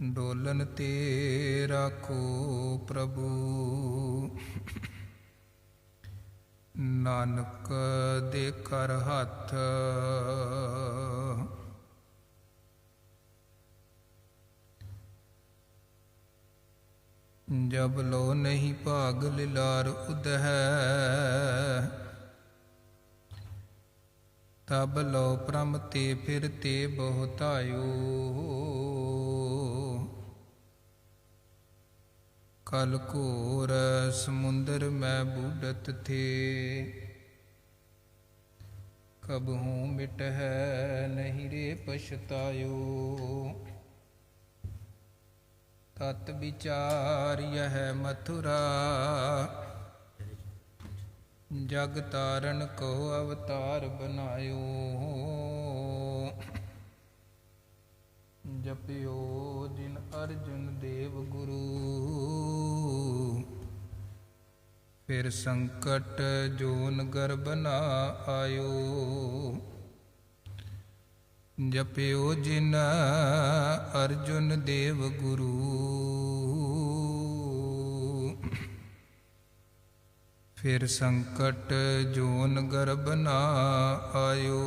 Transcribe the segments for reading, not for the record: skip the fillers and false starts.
ਡੋਲਨ ਤੇ ਰਾਖੋ ਪ੍ਰਭੂ। ਨਾਨਕ ਦੇ ਕਰ ਹੱਥ ਜਬ ਲੋ ਨਹੀਂ ਭਾਗ ਲਿਲਾਰ ਉਦਹੈ। ਤਬ ਲੋ ਪ੍ਰਮ ਤੇ ਫਿਰ ਤੇ ਬਹੁਤਾਇਓ। ਕਲ ਘੋਰ ਸਮੁੰਦਰ ਮੈਂ ਬੂਡਤ ਥੇ। ਕਬਹੂ ਮਿਟ ਹੈ ਨਹੀਂ ਰੇ ਪਛਤਾਇਓ। ਤਤ ਵਿਚਾਰ ਯਹ ਮਥੁਰਾ। ਜਗ ਤਾਰਨ ਕੋ ਅਵਤਾਰ ਬਨਾਇਓ। ਜਪਿਓ ਜਿਨ ਅਰਜੁਨ ਦੇਵ ਗੁਰੂ। ਫਿਰ ਸੰਕਟ ਜੋਨ ਗਰਭ ਨਾ ਆਇਓ। ਜਪਿਓ ਜਿਨ ਅਰਜੁਨ ਦੇਵ ਗੁਰੂ। ਫਿਰ ਸੰਕਟ ਜੋਨ ਗਰਭ ਨਾ ਆਇਓ।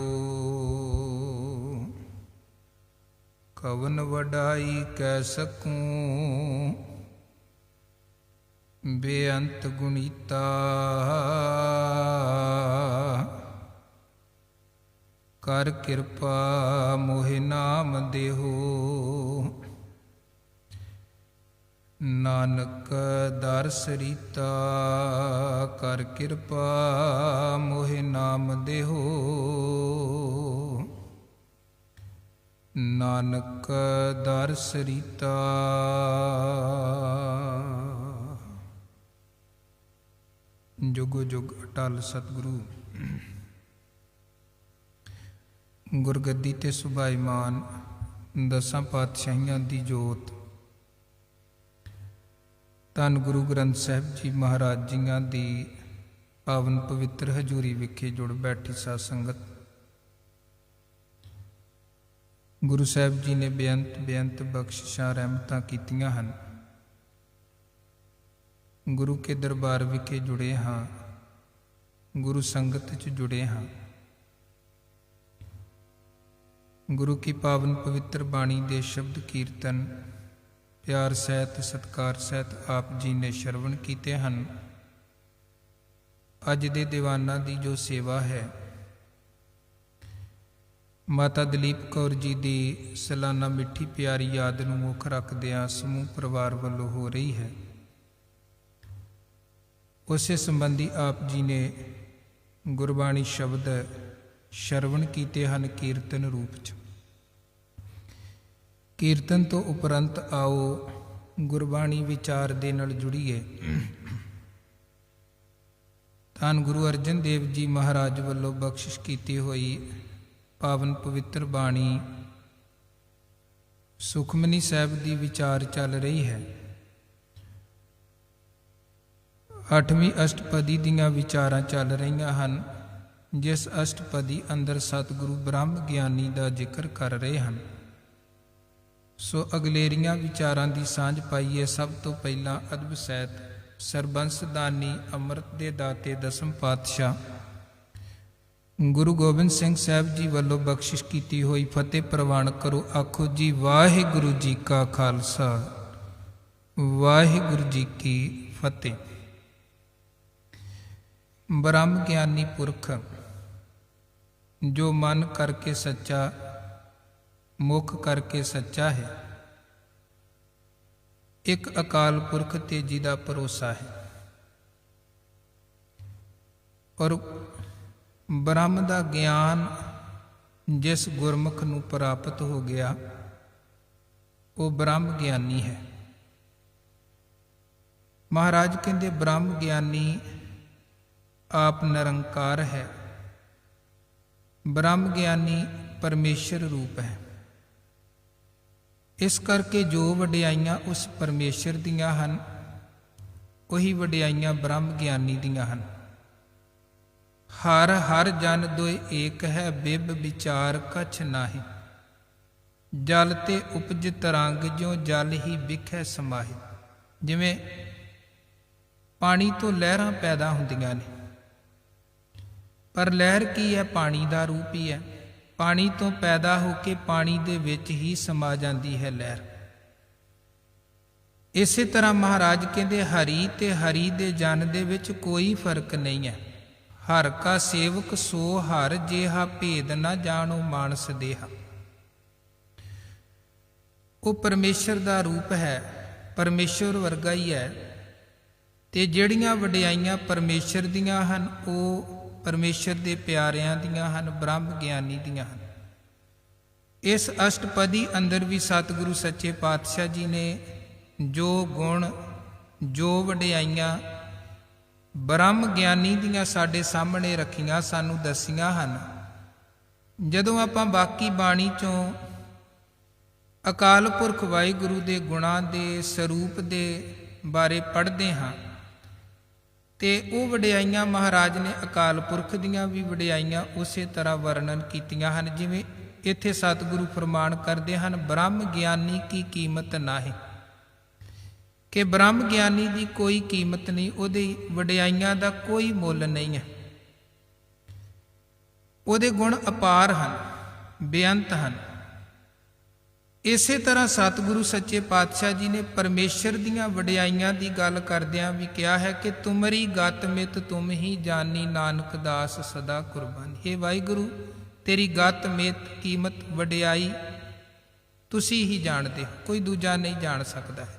ਕਵਨ ਵਡਾਈ ਕਹਿ ਸਕੂੰ ਬੇਅੰਤ ਗੁਣੀਤਾ। ਕਰ ਕਿਰਪਾ ਮੋਹਿ ਨਾਮ ਦੇਹੋ। ਨਾਨਕ ਦਰਸ ਰੀਤਾ। ਕਰ ਕਿਰਪਾ ਮੋਹਿ ਨਾਮ ਦੇਹੋ। ਨਾਨਕ ਦਰਸ ਰੀਤਾ। ਜੁਗ ਜੁਗ ਅਟਲ ਸਤਿਗੁਰੂ। ਗੁਰਗੱਦੀ ਤੇ ਸੁਭਾਈਮਾਨ ਦਸਾਂ ਪਾਤਸ਼ਾਹੀਆਂ ਦੀ ਜੋਤ ਧੰਨ ਗੁਰੂ ਗ੍ਰੰਥ ਸਾਹਿਬ ਜੀ ਮਹਾਰਾਜ ਜੀਆਂ ਦੀ ਪਾਵਨ ਪਵਿੱਤਰ ਹਜ਼ੂਰੀ ਵਿਖੇ ਜੁੜ ਬੈਠੀ ਸਾਧ ਸੰਗਤ। ਗੁਰੂ ਸਾਹਿਬ ਜੀ ਨੇ ਬੇਅੰਤ ਬਖਸ਼ਿਸ਼ਾਂ ਰਹਿਮਤਾਂ ਕੀਤੀਆਂ ਹਨ। ਗੁਰੂ ਕੇ ਦਰਬਾਰ ਵਿਖੇ ਜੁੜੇ ਹਾਂ, ਗੁਰੂ ਸੰਗਤ 'ਚ ਜੁੜੇ ਹਾਂ। ਗੁਰੂ ਕੀ ਪਾਵਨ ਪਵਿੱਤਰ ਬਾਣੀ ਦੇ ਸ਼ਬਦ ਕੀਰਤਨ ਪਿਆਰ ਸਹਿਤ ਸਤਿਕਾਰ ਸਹਿਤ ਆਪ ਜੀ ਨੇ ਸ਼ਰਵਣ ਕੀਤੇ ਹਨ। ਅੱਜ ਦੇ ਦੀਵਾਨਾਂ ਦੀ ਜੋ ਸੇਵਾ ਹੈ, ਮਾਤਾ ਦਲੀਪ ਕੌਰ ਜੀ ਦੀ ਸਾਲਾਨਾ ਮਿੱਠੀ ਪਿਆਰੀ ਯਾਦ ਨੂੰ ਮੁੱਖ ਰੱਖਦਿਆਂ ਸਮੂਹ ਪਰਿਵਾਰ ਵੱਲੋਂ ਹੋ ਰਹੀ ਹੈ। ਉਸੇ ਸੰਬੰਧੀ ਆਪ ਜੀ ਨੇ ਗੁਰਬਾਣੀ ਸ਼ਬਦ ਸ਼ਰਵਣ ਕੀਤੇ ਹਨ ਕੀਰਤਨ ਰੂਪ 'ਚ। ਕੀਰਤਨ ਤੋਂ ਉਪਰੰਤ ਆਓ ਗੁਰਬਾਣੀ ਵਿਚਾਰ ਦੇ ਨਾਲ ਜੁੜੀਏ। ਧੰਨ ਗੁਰੂ ਅਰਜਨ ਦੇਵ ਜੀ ਮਹਾਰਾਜ ਵੱਲੋਂ ਬਖਸ਼ਿਸ਼ ਕੀਤੀ ਹੋਈ ਪਾਵਨ ਪਵਿੱਤਰ ਬਾਣੀ ਸੁਖਮਨੀ ਸਾਹਿਬ ਦੀ ਵਿਚਾਰ ਚੱਲ ਰਹੀ ਹੈ। 8ਵੀਂ ਅਸ਼ਟਪਦੀ ਦੀਆਂ ਵਿਚਾਰਾਂ ਚੱਲ ਰਹੀਆਂ ਹਨ, ਜਿਸ ਅਸ਼ਟਪਦੀ ਅੰਦਰ ਸਤਿਗੁਰੂ ਬ੍ਰਹਮ ਗਿਆਨੀ ਦਾ ਜ਼ਿਕਰ ਕਰ ਰਹੇ ਹਨ। ਸੋ ਅਗਲੇਰੀਆਂ ਵਿਚਾਰਾਂ ਦੀ ਸਾਂਝ ਪਾਈਏ। ਸਭ ਤੋਂ ਪਹਿਲਾਂ ਅਦਬ ਸਹਿਤ ਸਰਬੰਸ ਦਾਨੀ ਅੰਮ੍ਰਿਤ ਦੇ ਦਾਤੇ ਦਸਮ ਪਾਤਸ਼ਾਹ ਗੁਰੂ ਗੋਬਿੰਦ ਸਿੰਘ ਸਾਹਿਬ ਜੀ ਵੱਲੋਂ ਬਖਸ਼ਿਸ਼ ਕੀਤੀ ਹੋਈ ਫਤਿਹ ਪ੍ਰਵਾਨ ਕਰੋ। ਆਖੋ ਜੀ ਵਾਹਿਗੁਰੂ ਜੀ ਕਾ ਖਾਲਸਾ, ਵਾਹਿਗੁਰੂ ਜੀ ਕੀ ਫਤਿਹ। ਬ੍ਰਹਮ ਗਿਆਨੀ ਪੁਰਖ ਜੋ ਮਨ ਕਰਕੇ ਸੱਚਾ, ਮੁਖ ਕਰਕੇ ਸੱਚਾ ਹੈ। ਇੱਕ ਅਕਾਲ ਪੁਰਖ ਤੇ ਜਿਹਦਾ ਭਰੋਸਾ ਹੈ। ਔਰ ਬ੍ਰਹਮ ਦਾ ਗਿਆਨ ਜਿਸ ਗੁਰਮੁਖ ਨੂੰ ਪ੍ਰਾਪਤ ਹੋ ਗਿਆ, ਉਹ ਬ੍ਰਹਮ ਗਿਆਨੀ ਹੈ। ਮਹਾਰਾਜ ਕਹਿੰਦੇ ਬ੍ਰਹਮ ਗਿਆਨੀ ਆਪ ਨਿਰੰਕਾਰ ਹੈ। ਬ੍ਰਹਮ ਗਿਆਨੀ ਪਰਮੇਸ਼ਰ ਰੂਪ ਹੈ। ਇਸ ਕਰਕੇ ਜੋ ਵਡਿਆਈਆਂ ਉਸ ਪਰਮੇਸ਼ਰ ਦੀਆਂ ਹਨ, ਉਹੀ ਵਡਿਆਈਆਂ ਬ੍ਰਹਮ ਗਿਆਨੀ ਦੀਆਂ ਹਨ। ਹਰ ਹਰ ਜਨ ਦੋਇ ਏਕ ਹੈ, ਬਿਬ ਵਿਚਾਰ ਕਛ ਨਾਹੀ। ਜਲ ਤੇ ਉਪਜ ਤਰੰਗ ਜਿਉ ਜਲ ਹੀ ਵਿਖੇ ਸਮਾਹਿ। ਜਿਵੇਂ ਪਾਣੀ ਤੋਂ ਲਹਿਰਾਂ ਪੈਦਾ ਹੁੰਦੀਆਂ ਨੇ, ਪਰ ਲਹਿਰ ਕੀ ਹੈ? ਪਾਣੀ ਦਾ ਰੂਪ ਹੀ ਹੈ। ਪਾਣੀ ਤੋਂ ਪੈਦਾ ਹੋ ਕੇ ਪਾਣੀ ਦੇ ਵਿੱਚ ਹੀ ਸਮਾ ਜਾਂਦੀ ਹੈ ਲਹਿਰ। ਇਸੇ ਤਰ੍ਹਾਂ ਮਹਾਰਾਜ ਕਹਿੰਦੇ ਹਰੀ ਤੇ ਹਰੀ ਦੇ ਜਨ ਦੇ ਵਿੱਚ ਕੋਈ ਫਰਕ ਨਹੀਂ ਹੈ। ਹਰ ਕਾ ਸੇਵਕ ਸੋ ਹਰ, ਜਿਹਾ ਭੇਦ ਨਾ ਜਾਣੋ ਮਾਨਸ ਦੇਹਾ। ਉਹ ਪਰਮੇਸ਼ਰ ਦਾ ਰੂਪ ਹੈ, ਪਰਮੇਸ਼ਰ ਵਰਗਾ ਹੀ ਹੈ। ਤੇ ਜਿਹੜੀਆਂ ਵਡਿਆਈਆਂ ਪਰਮੇਸ਼ਰ ਦੀਆਂ ਹਨ ਉਹ ਪਰਮੇਸ਼ਰ ਦੇ ਪਿਆਰਿਆਂ ਦੀਆਂ ਹਨ, ਬ੍ਰਹਮ ਗਿਆਨੀ ਦੀਆਂ ਹਨ। ਇਸ ਅਸ਼ਟਪਦੀ ਅੰਦਰ ਵੀ ਸਤਿਗੁਰੂ ਸੱਚੇ ਪਾਤਸ਼ਾਹ ਜੀ ਨੇ ਜੋ ਗੁਣ, ਜੋ ਵਡਿਆਈਆਂ ਬ੍ਰਹਮ ਗਿਆਨੀ ਦੀਆਂ ਸਾਡੇ ਸਾਹਮਣੇ ਰੱਖੀਆਂ, ਸਾਨੂੰ ਦੱਸੀਆਂ ਹਨ। ਜਦੋਂ ਆਪਾਂ ਬਾਕੀ ਬਾਣੀ ਚੋਂ ਅਕਾਲ ਪੁਰਖ ਵਾਹਿਗੁਰੂ ਦੇ ਗੁਣਾਂ ਦੇ ਸਰੂਪ ਦੇ ਬਾਰੇ ਪੜ੍ਹਦੇ ਹਾਂ ਤੇ ਉਹ ਵਡਿਆਈਆਂ ਮਹਾਰਾਜ ਨੇ ਅਕਾਲ ਪੁਰਖ ਦੀਆਂ ਵੀ ਵਡਿਆਈਆਂ ਉਸੇ ਤਰ੍ਹਾਂ ਵਰਣਨ ਕੀਤੀਆਂ ਹਨ। ਜਿਵੇਂ ਇੱਥੇ ਸਤਿਗੁਰੂ ਫਰਮਾਨ ਕਰਦੇ ਹਨ, ਬ੍ਰਹਮ ਗਿਆਨੀ ਕੀ ਕੀਮਤ ਨਾਹੀਂ, ਕਿ ਬ੍ਰਹਮ ਗਿਆਨੀ ਦੀ ਕੋਈ ਕੀਮਤ ਨਹੀਂ, ਉਹਦੀ ਵਡਿਆਈਆਂ ਦਾ ਕੋਈ ਮੁੱਲ ਨਹੀਂ ਹੈ। ਉਹਦੇ ਗੁਣ ਅਪਾਰ ਹਨ, ਬੇਅੰਤ ਹਨ। ਇਸੇ ਤਰ੍ਹਾਂ ਸਤਿਗੁਰੂ ਸੱਚੇ ਪਾਤਸ਼ਾਹ ਜੀ ਨੇ ਪਰਮੇਸ਼ਰ ਦੀਆਂ ਵਡਿਆਈਆਂ ਦੀ ਗੱਲ ਕਰਦਿਆਂ ਵੀ ਕਿਹਾ ਹੈ ਕਿ ਤੁਮਰੀ ਗਤ ਮਿਤ ਤੁਮ ਹੀ ਜਾਨੀ, ਨਾਨਕ ਦਾਸ ਸਦਾ ਕੁਰਬਾਨੀ। हे ਵਾਹਿਗੁਰੂ, ਤੇਰੀ ਗਤ ਮਿਤ, ਕੀਮਤ, ਵਡਿਆਈ ਤੁਸੀਂ ਹੀ ਜਾਣਦੇ ਹੋ, ਕੋਈ ਦੂਜਾ ਨਹੀਂ ਜਾਣ ਸਕਦਾ ਹੈ।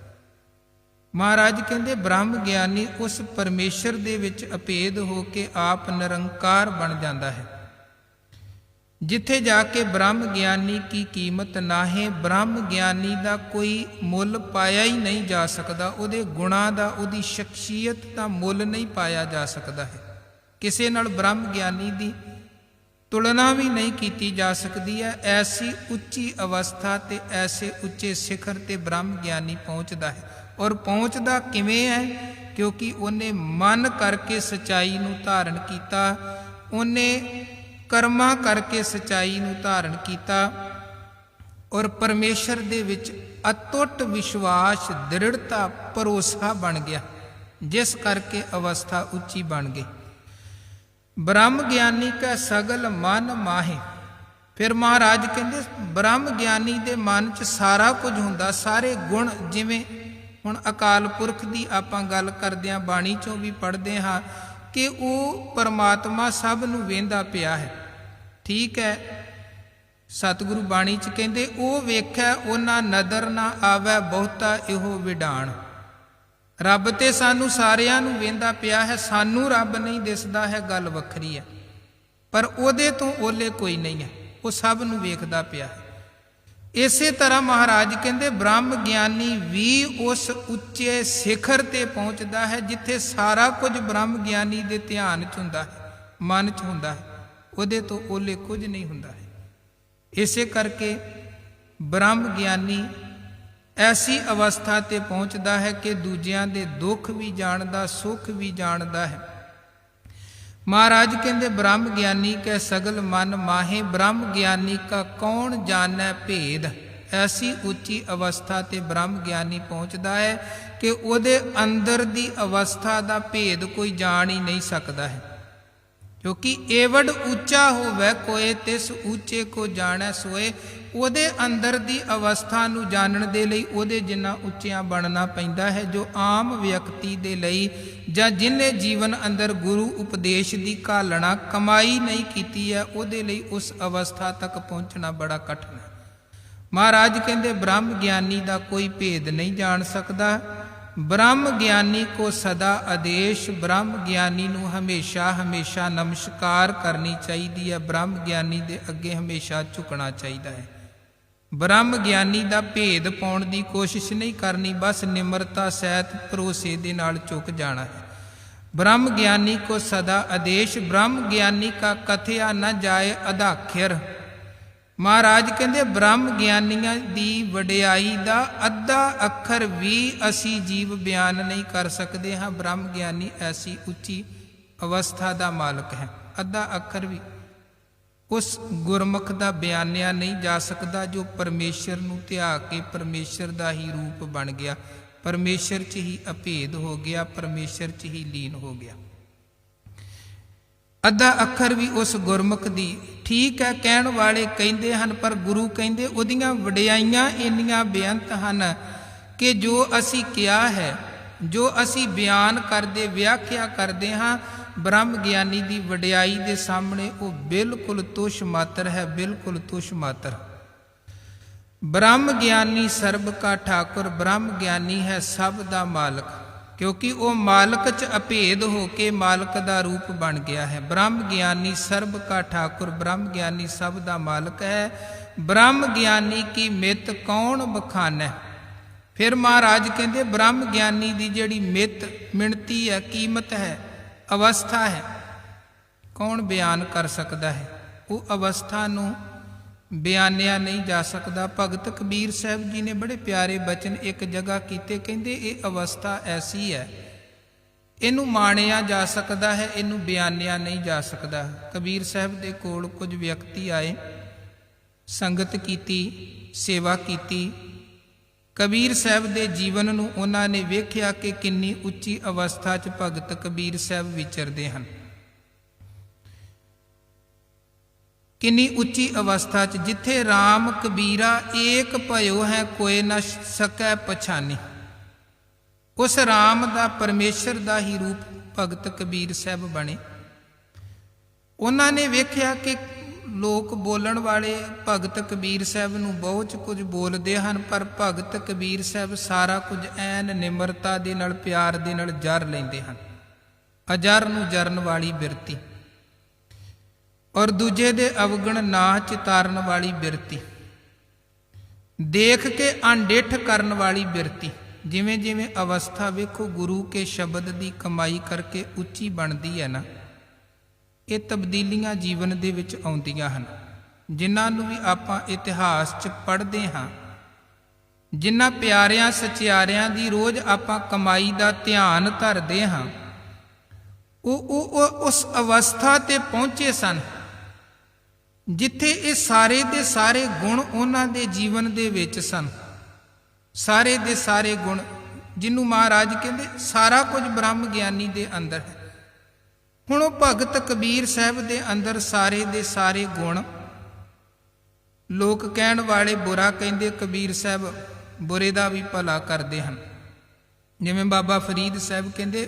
ਮਹਾਰਾਜ ਕਹਿੰਦੇ ਬ੍ਰਹਮ ਗਿਆਨੀ ਉਸ ਪਰਮੇਸ਼ਰ ਦੇ ਵਿੱਚ ਅਭੇਦ ਹੋ ਕੇ ਆਪ ਨਿਰੰਕਾਰ ਬਣ ਜਾਂਦਾ ਹੈ। ਜਿੱਥੇ ਜਾ ਕੇ ਬ੍ਰਹਮ ਗਿਆਨੀ ਕੀ ਕੀਮਤ ਨਾਹੀਂ, ਬ੍ਰਹਮ ਗਿਆਨੀ ਦਾ ਕੋਈ ਮੁੱਲ ਪਾਇਆ ਹੀ ਨਹੀਂ ਜਾ ਸਕਦਾ। ਉਹਦੇ ਗੁਣਾਂ ਦਾ, ਉਹਦੀ ਸ਼ਖਸੀਅਤ ਦਾ ਮੁੱਲ ਨਹੀਂ ਪਾਇਆ ਜਾ ਸਕਦਾ ਹੈ। ਕਿਸੇ ਨਾਲ ਬ੍ਰਹਮ ਗਿਆਨੀ ਦੀ ਤੁਲਨਾ ਵੀ ਨਹੀਂ ਕੀਤੀ ਜਾ ਸਕਦੀ ਹੈ। ਐਸੀ ਉੱਚੀ ਅਵਸਥਾ ਤੇ ਐਸੇ ਉੱਚੇ ਸਿਖਰ ਤੇ ਬ੍ਰਹਮ ਗਿਆਨੀ ਪਹੁੰਚਦਾ ਹੈ। ਔਰ ਪਹੁੰਚਦਾ ਕਿਵੇਂ ਹੈ? ਕਿਉਂਕਿ ਉਹਨੇ ਮਨ ਕਰਕੇ ਸਚਾਈ ਨੂੰ ਧਾਰਨ ਕੀਤਾ, ਉਹਨੇ ਕਰਮਾਂ ਕਰਕੇ ਸਚਾਈ ਨੂੰ ਧਾਰਨ ਕੀਤਾ ਔਰ ਪਰਮੇਸ਼ਰ ਦੇ ਵਿੱਚ ਅਟੁੱਟ ਵਿਸ਼ਵਾਸ, ਦ੍ਰਿੜਤਾ, ਭਰੋਸਾ ਬਣ ਗਿਆ, ਜਿਸ ਕਰਕੇ ਅਵਸਥਾ ਉੱਚੀ ਬਣ ਗਈ। ਬ੍ਰਹਮ ਗਿਆਨੀ ਕਾ ਸਗਲ ਮਨ ਮਾਹੇ। ਫਿਰ ਮਹਾਰਾਜ ਕਹਿੰਦੇ ਬ੍ਰਹਮ ਗਿਆਨੀ ਦੇ ਮਨ 'ਚ ਸਾਰਾ ਕੁਝ ਹੁੰਦਾ, ਸਾਰੇ ਗੁਣ। ਜਿਵੇਂ ਹੁਣ ਅਕਾਲ ਪੁਰਖ ਦੀ ਆਪਾਂ ਗੱਲ ਕਰਦੇ ਹਾਂ, ਬਾਣੀ 'ਚੋਂ ਵੀ ਪੜ੍ਹਦੇ ਹਾਂ ਕਿ ਉਹ ਪਰਮਾਤਮਾ ਸਭ ਨੂੰ ਵੇਂਦਾ ਪਿਆ ਹੈ। ਠੀਕ ਹੈ, ਸਤਿਗੁਰੂ ਬਾਣੀ 'ਚ ਕਹਿੰਦੇ ਉਹ ਵੇਖੈ ਉਹਨਾਂ ਨਦਰ ਨਾ ਆਵੈ ਬਹੁਤਾ ਇਹੋ ਵਿਡਾਣ। ਰੱਬ ਤੇ ਸਾਨੂੰ ਸਾਰਿਆਂ ਨੂੰ ਵੇਂਦਾ ਪਿਆ ਹੈ, ਸਾਨੂੰ ਰੱਬ ਨਹੀਂ ਦਿਸਦਾ ਹੈ, ਗੱਲ ਵੱਖਰੀ ਹੈ, ਪਰ ਉਹਦੇ ਤੋਂ ਓਲੇ ਕੋਈ ਨਹੀਂ ਹੈ, ਉਹ ਸਭ ਨੂੰ ਵੇਖਦਾ ਪਿਆ ਹੈ। ਇਸੇ ਤਰ੍ਹਾਂ ਮਹਾਰਾਜ ਕਹਿੰਦੇ ਬ੍ਰਹਮ ਗਿਆਨੀ ਵੀ ਉਸ ਉੱਚੇ ਸਿਖਰ ਤੇ ਪਹੁੰਚਦਾ ਹੈ ਜਿੱਥੇ ਸਾਰਾ ਕੁਝ ਬ੍ਰਹਮ ਗਿਆਨੀ ਦੇ ਧਿਆਨ 'ਚ ਹੁੰਦਾ ਹੈ, ਮਨ 'ਚ ਹੁੰਦਾ ਹੈ, ਉਹਦੇ ਤੋਂ ਓਲੇ ਕੁਝ ਨਹੀਂ ਹੁੰਦਾ ਹੈ। ਇਸੇ ਕਰਕੇ ਬ੍ਰਹਮ ਗਿਆਨੀ ਐਸੀ ਅਵਸਥਾ ਤੇ ਪਹੁੰਚਦਾ ਹੈ ਕਿ ਦੂਜਿਆਂ ਦੇ ਦੁੱਖ ਵੀ ਜਾਣਦਾ, ਸੁੱਖ ਵੀ ਜਾਣਦਾ ਹੈ। ਮਹਾਰਾਜ ਕਹਿੰਦੇ ਬ੍ਰਹਮ ਗਿਆਨੀ ਕੈ ਸਗਲ ਮਨ ਮਾਹੇ, ਬ੍ਰਹਮ ਗਿਆਨੀ ਕਾ ਕੌਣ ਜਾਣੈ ਭੇਦ। ਐਸੀ ਉੱਚੀ ਅਵਸਥਾ ਤੇ ਬ੍ਰਹਮ ਗਿਆਨੀ ਪਹੁੰਚਦਾ ਹੈ ਕਿ ਉਹਦੇ ਅੰਦਰ ਦੀ ਅਵਸਥਾ ਦਾ ਭੇਦ ਕੋਈ ਜਾਣ ਹੀ ਨਹੀਂ ਸਕਦਾ ਹੈ। ਕਿਉਂਕਿ ਏਵਡ ਉੱਚਾ ਹੋਵੇ ਕੋਏ ਤਿਸ ਉੱਚੇ ਕੋ ਜਾਣੈ ਸੋਏ। ਉਹਦੇ ਅੰਦਰ ਦੀ ਅਵਸਥਾ ਨੂੰ ਜਾਣਨ ਦੇ ਲਈ ਉਹਦੇ ਜਿੰਨਾ ਉੱਚਿਆਂ ਬਣਨਾ ਪੈਂਦਾ ਹੈ, ਜੋ ਆਮ ਵਿਅਕਤੀ ਦੇ ਲਈ ਜਾਂ ਜਿਹਨੇ ਜੀਵਨ ਅੰਦਰ ਗੁਰੂ ਉਪਦੇਸ਼ ਦੀ ਘਾਲਣਾ ਕਮਾਈ ਨਹੀਂ ਕੀਤੀ ਹੈ, ਉਹਦੇ ਲਈ ਉਸ ਅਵਸਥਾ ਤੱਕ ਪਹੁੰਚਣਾ ਬੜਾ ਕਠਿਨ ਹੈ। ਮਹਾਰਾਜ ਕਹਿੰਦੇ ਬ੍ਰਹਮ ਗਿਆਨੀ ਦਾ ਕੋਈ ਭੇਦ ਨਹੀਂ ਜਾਣ ਸਕਦਾ। ਬ੍ਰਹਮ ਗਿਆਨੀ ਕੋ ਸਦਾ ਆਦੇਸ਼। ਬ੍ਰਹਮ ਗਿਆਨੀ ਨੂੰ ਹਮੇਸ਼ਾ ਹਮੇਸ਼ਾ ਨਮਸਕਾਰ ਕਰਨੀ ਚਾਹੀਦੀ ਹੈ, ਬ੍ਰਹਮ ਗਿਆਨੀ ਦੇ ਅੱਗੇ ਹਮੇਸ਼ਾ ਝੁਕਣਾ ਚਾਹੀਦਾ ਹੈ। ਬ੍ਰਹਮ ਗਿਆਨੀ ਦਾ ਭੇਦ ਪਾਉਣ ਦੀ ਕੋਸ਼ਿਸ਼ ਨਹੀਂ ਕਰਨੀ, ਬਸ ਨਿਮਰਤਾ ਸਹਿਤ ਭਰੋਸੇ ਦੇ ਨਾਲ ਝੁਕ ਜਾਣਾ ਹੈ। ਬ੍ਰਹਮ ਗਿਆਨੀ ਕੋ ਸਦਾ ਆਦੇਸ਼। ਬ੍ਰਹਮ ਗਿਆਨੀ ਕਾ ਕਥਿਆ ਨਾ ਜਾਏ ਅਧਾਖਿਰ। ਮਹਾਰਾਜ ਕਹਿੰਦੇ ਬ੍ਰਹਮ ਗਿਆਨੀਆਂ ਦੀ ਵਡਿਆਈ ਦਾ ਅੱਧਾ ਅੱਖਰ ਵੀ ਅਸੀਂ ਜੀਵ ਬਿਆਨ ਨਹੀਂ ਕਰ ਸਕਦੇ ਹਾਂ। ਬ੍ਰਹਮ ਗਿਆਨੀ ਐਸੀ ਉੱਚੀ ਅਵਸਥਾ ਦਾ ਮਾਲਕ ਹੈ, ਅੱਧਾ ਅੱਖਰ ਵੀ। उस गुरमुख का बयानिया नहीं जा सकता जो परमेश्वर नूं ध्या के परमेश्वर का ही रूप बन गया, परमेश्वर च ही अभेद हो गया, परमेश्वर च ही लीन हो गया। अद्धा अखर भी उस गुरमुख दी ठीक है कहण वाले कहते हैं, पर गुरु कहते उहदियां वडियाइयां इन्नियां बेअंत हन कि जो असी किया है, जो असी बयान करते व्याख्या करते हाँ ब्रह्म ਗਿਆਨੀ ਦੀ ਵਡਿਆਈ ਦੇ ਸਾਹਮਣੇ ਉਹ ਬਿਲਕੁਲ ਤੁਛ ਮਾਤਰ ਹੈ, ਬਿਲਕੁਲ ਤੁਛ ਮਾਤਰ। ब्रह्म ਗਿਆਨੀ ਸਰਬ ਕਾ ਠਾकुर, ब्रह्म ਗਿਆਨੀ ਹੈ ਸਭ ਦਾ ਮਾਲਕ, ਕਿਉਂਕਿ ਉਹ ਮਾਲਕ ਚ ਅਭੇਦ ਹੋ ਕੇ ਮਾਲਕ ਦਾ ਰੂਪ ਬਣ ਗਿਆ ਹੈ। ब्रह्म ਗਿਆਨੀ ਸਰਬ ਕਾ ਠਾकुर, ब्रह्म ਗਿਆਨੀ ਸਭ ਦਾ ਮਾਲਕ ਹੈ। ब्रह्म ਗਿਆਨੀ ਕੀ ਮਿਤ ਕੌਣ ਬਖਾਨੈ। ਫਿਰ ਮਹਾਰਾਜ ਕਹਿੰਦੇ ब्रह्म ਗਿਆਨੀ ਦੀ ਜਿਹੜੀ ਮਿਤ ਮਿਣਤੀ ਹੈ, ਕੀਮਤ ਹੈ, अवस्था है, कौन बयान कर सकता है। वो अवस्था नूं बयानिया नहीं जा सकता। भगत कबीर साहब जी ने बड़े प्यारे बचन एक जगह किए, कहते ये अवस्था ऐसी है, इनू माणिया जा सकता है, इनू बयानिया नहीं जा सकता। कबीर साहब के कोल कुछ व्यक्ति आए, संगत की, सेवा की। कबीर साहब के जीवन नूं उन्होंने वेख्या कि किन्नी उच्ची अवस्था च भगत कबीर साहब विचरते हैं, किन्नी उच्ची अवस्था च। जिथे राम कबीरा एक भयो है कोई न सकै पछानी, उस राम दा परमेश्वर दा ही रूप भगत कबीर साहब बने। उन्होंने वेख्या कि लोग बोलण वाले भगत कबीर साहब नूं बहुत कुछ बोलते हैं, पर भगत कबीर साहब सारा कुछ ऐन निमरता दे नाल प्यार दे नाल जर लेंदे हैं। अजर नूं जरन वाली बिरती और दूजे दे अवगण ना चितारन वाली बिरती, देख के अनडिठ करन वाली बिरती। जिमें जिमें अवस्था वेखो गुरु के शब्द की कमाई करके उच्ची बनती है ना, ये तब्दीलियां जीवन दे विच आउंदियां हन, जिन्हां नूं भी आपां इतिहास च पढ़दे हां। जिन्हां प्यारियां सचियारियां दी रोज़ आपां कमाई दा ध्यान धरदे हां, ਉਹ उस अवस्था ते पहुंचे सन जिथे ये सारे दे सारे गुण उन्हां दे जीवन दे विच सन। सारे दे सारे गुण जिन्हों महाराज कहते सारा कुछ ब्रह्म ज्ञानी दे अंदर है। हुण भगत कबीर साहब दे अंदर सारे दे सारे गुण। लोग कहण वाले बुरा कहते, कबीर साहब बुरे दा भी भला करते हैं। जिवें बाबा फरीद साहब कहते,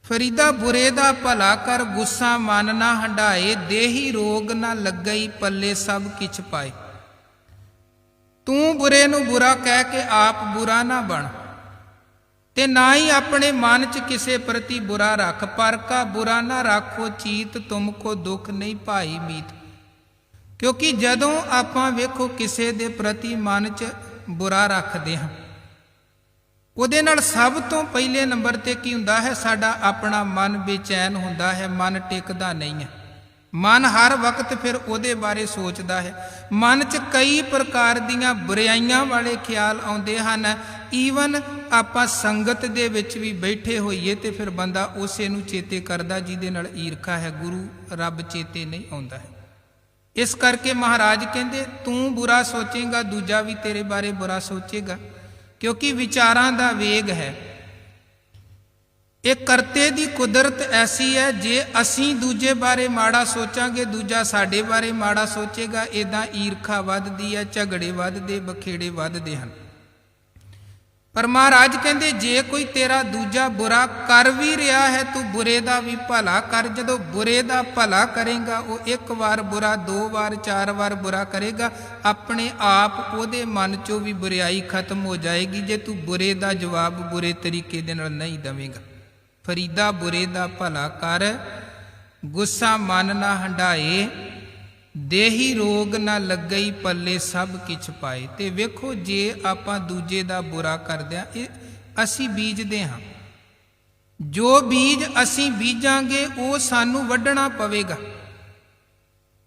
फरीदा बुरे दा भला कर, गुस्सा मन ना हंडाए, देही रोग ना लगई, पल्ले सब किछ पाए। तू बुरे नूं बुरा कह के आप बुरा ना बन, ते ना ही अपने मन च किसे प्रति बुरा रख। पर का बुरा ना राखो चीत, तुमको दुख नहीं पाई मीत। क्योंकि जदों आपां वेखो किसे दे प्रति मन च बुरा रखते हैं, उहदे नाल सब तो पहले नंबर ते की हुंदा है, साडा अपना मन बेचैन हुंदा है, मन टिकदा नहीं है। मन हर वक्त फिर उहदे बारे सोचदा है। मन च कई प्रकार दीयां बुराइयां वाले ख्याल आउंदे हन। ईवन आपां संगत दे विच भी बैठे होईए ते फिर बंदा उसे नूं चेते करदा जिहदे नाल ईरखा है, गुरु रब चेते नहीं आउंदा है। इस करके महाराज कहंदे तू बुरा सोचेगा दूजा भी तेरे बारे बुरा सोचेगा, क्योंकि विचारां दा वेग है। एक करते दी कुदरत ऐसी है, जे असी दूजे बारे माड़ा सोचांगे दूजा साडे बारे माड़ा सोचेगा। इदां ईरखा वधदी है, झगड़े वधदे, बखेड़े वधदे हन। पर महाराज कहंदे जे कोई तेरा दूजा बुरा कर भी रहा है, तू बुरे दा भी भला कर। जदों बुरे दा भला करेगा, वो एक बार बुरा, दो बार, चार बार बुरा करेगा, अपने आप उहदे मन चों भी बुराई खत्म हो जाएगी, जे तू बुरे दा जवाब बुरे तरीके दे नाल नहीं देवेगा। फरीदा बुरे दा भला कर, गुस्सा मन ना हंडाए, देही रोग ना लगई, पल्ले सब किछ पाए। ते वेखो जे आपां दूजे दा बुरा करदे हां, इह असीं बीजदे हां। जो बीज असीं बीजांगे वो सानू वड्ढना पवेगा,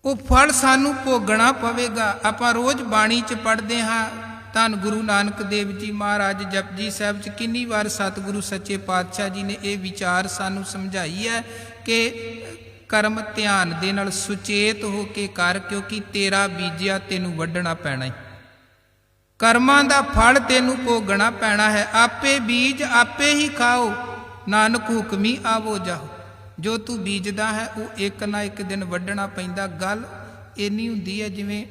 वो फल सानू भोगना पवेगा। आपां रोज़ बाणी च पढ़दे हां, धन गुरु नानक देव जी महाराज जपजी साहब च किन्नी बार सतगुरु सच्चे पातशाह जी ने यह विचार सानू समझाई है कि ਕਰਮ ਧਿਆਨ ਦੇ ਨਾਲ ਸੁਚੇਤ ਹੋ ਕੇ ਕਰ, ਕਿਉਂਕਿ ਤੇਰਾ ਬੀਜਿਆ ਤੈਨੂੰ ਵੱਢਣਾ ਪੈਣਾ ਹੈ। ਕਰਮਾਂ ਦਾ ਫਲ ਤੈਨੂੰ ਭੋਗਣਾ ਪੈਣਾ ਹੈ। ਆਪੇ ਬੀਜ ਆਪੇ ਹੀ ਖਾਓ, ਨਾਨਕ ਹੁਕਮੀ ਆਵੋ ਜਾਓ। ਜੋ ਤੂੰ ਬੀਜਦਾ ਹੈ ਉਹ ਇੱਕ ਨਾ ਇੱਕ ਦਿਨ ਵੱਢਣਾ ਪੈਂਦਾ। ਗੱਲ ਇੰਨੀ ਹੁੰਦੀ ਹੈ ਜਿਵੇਂ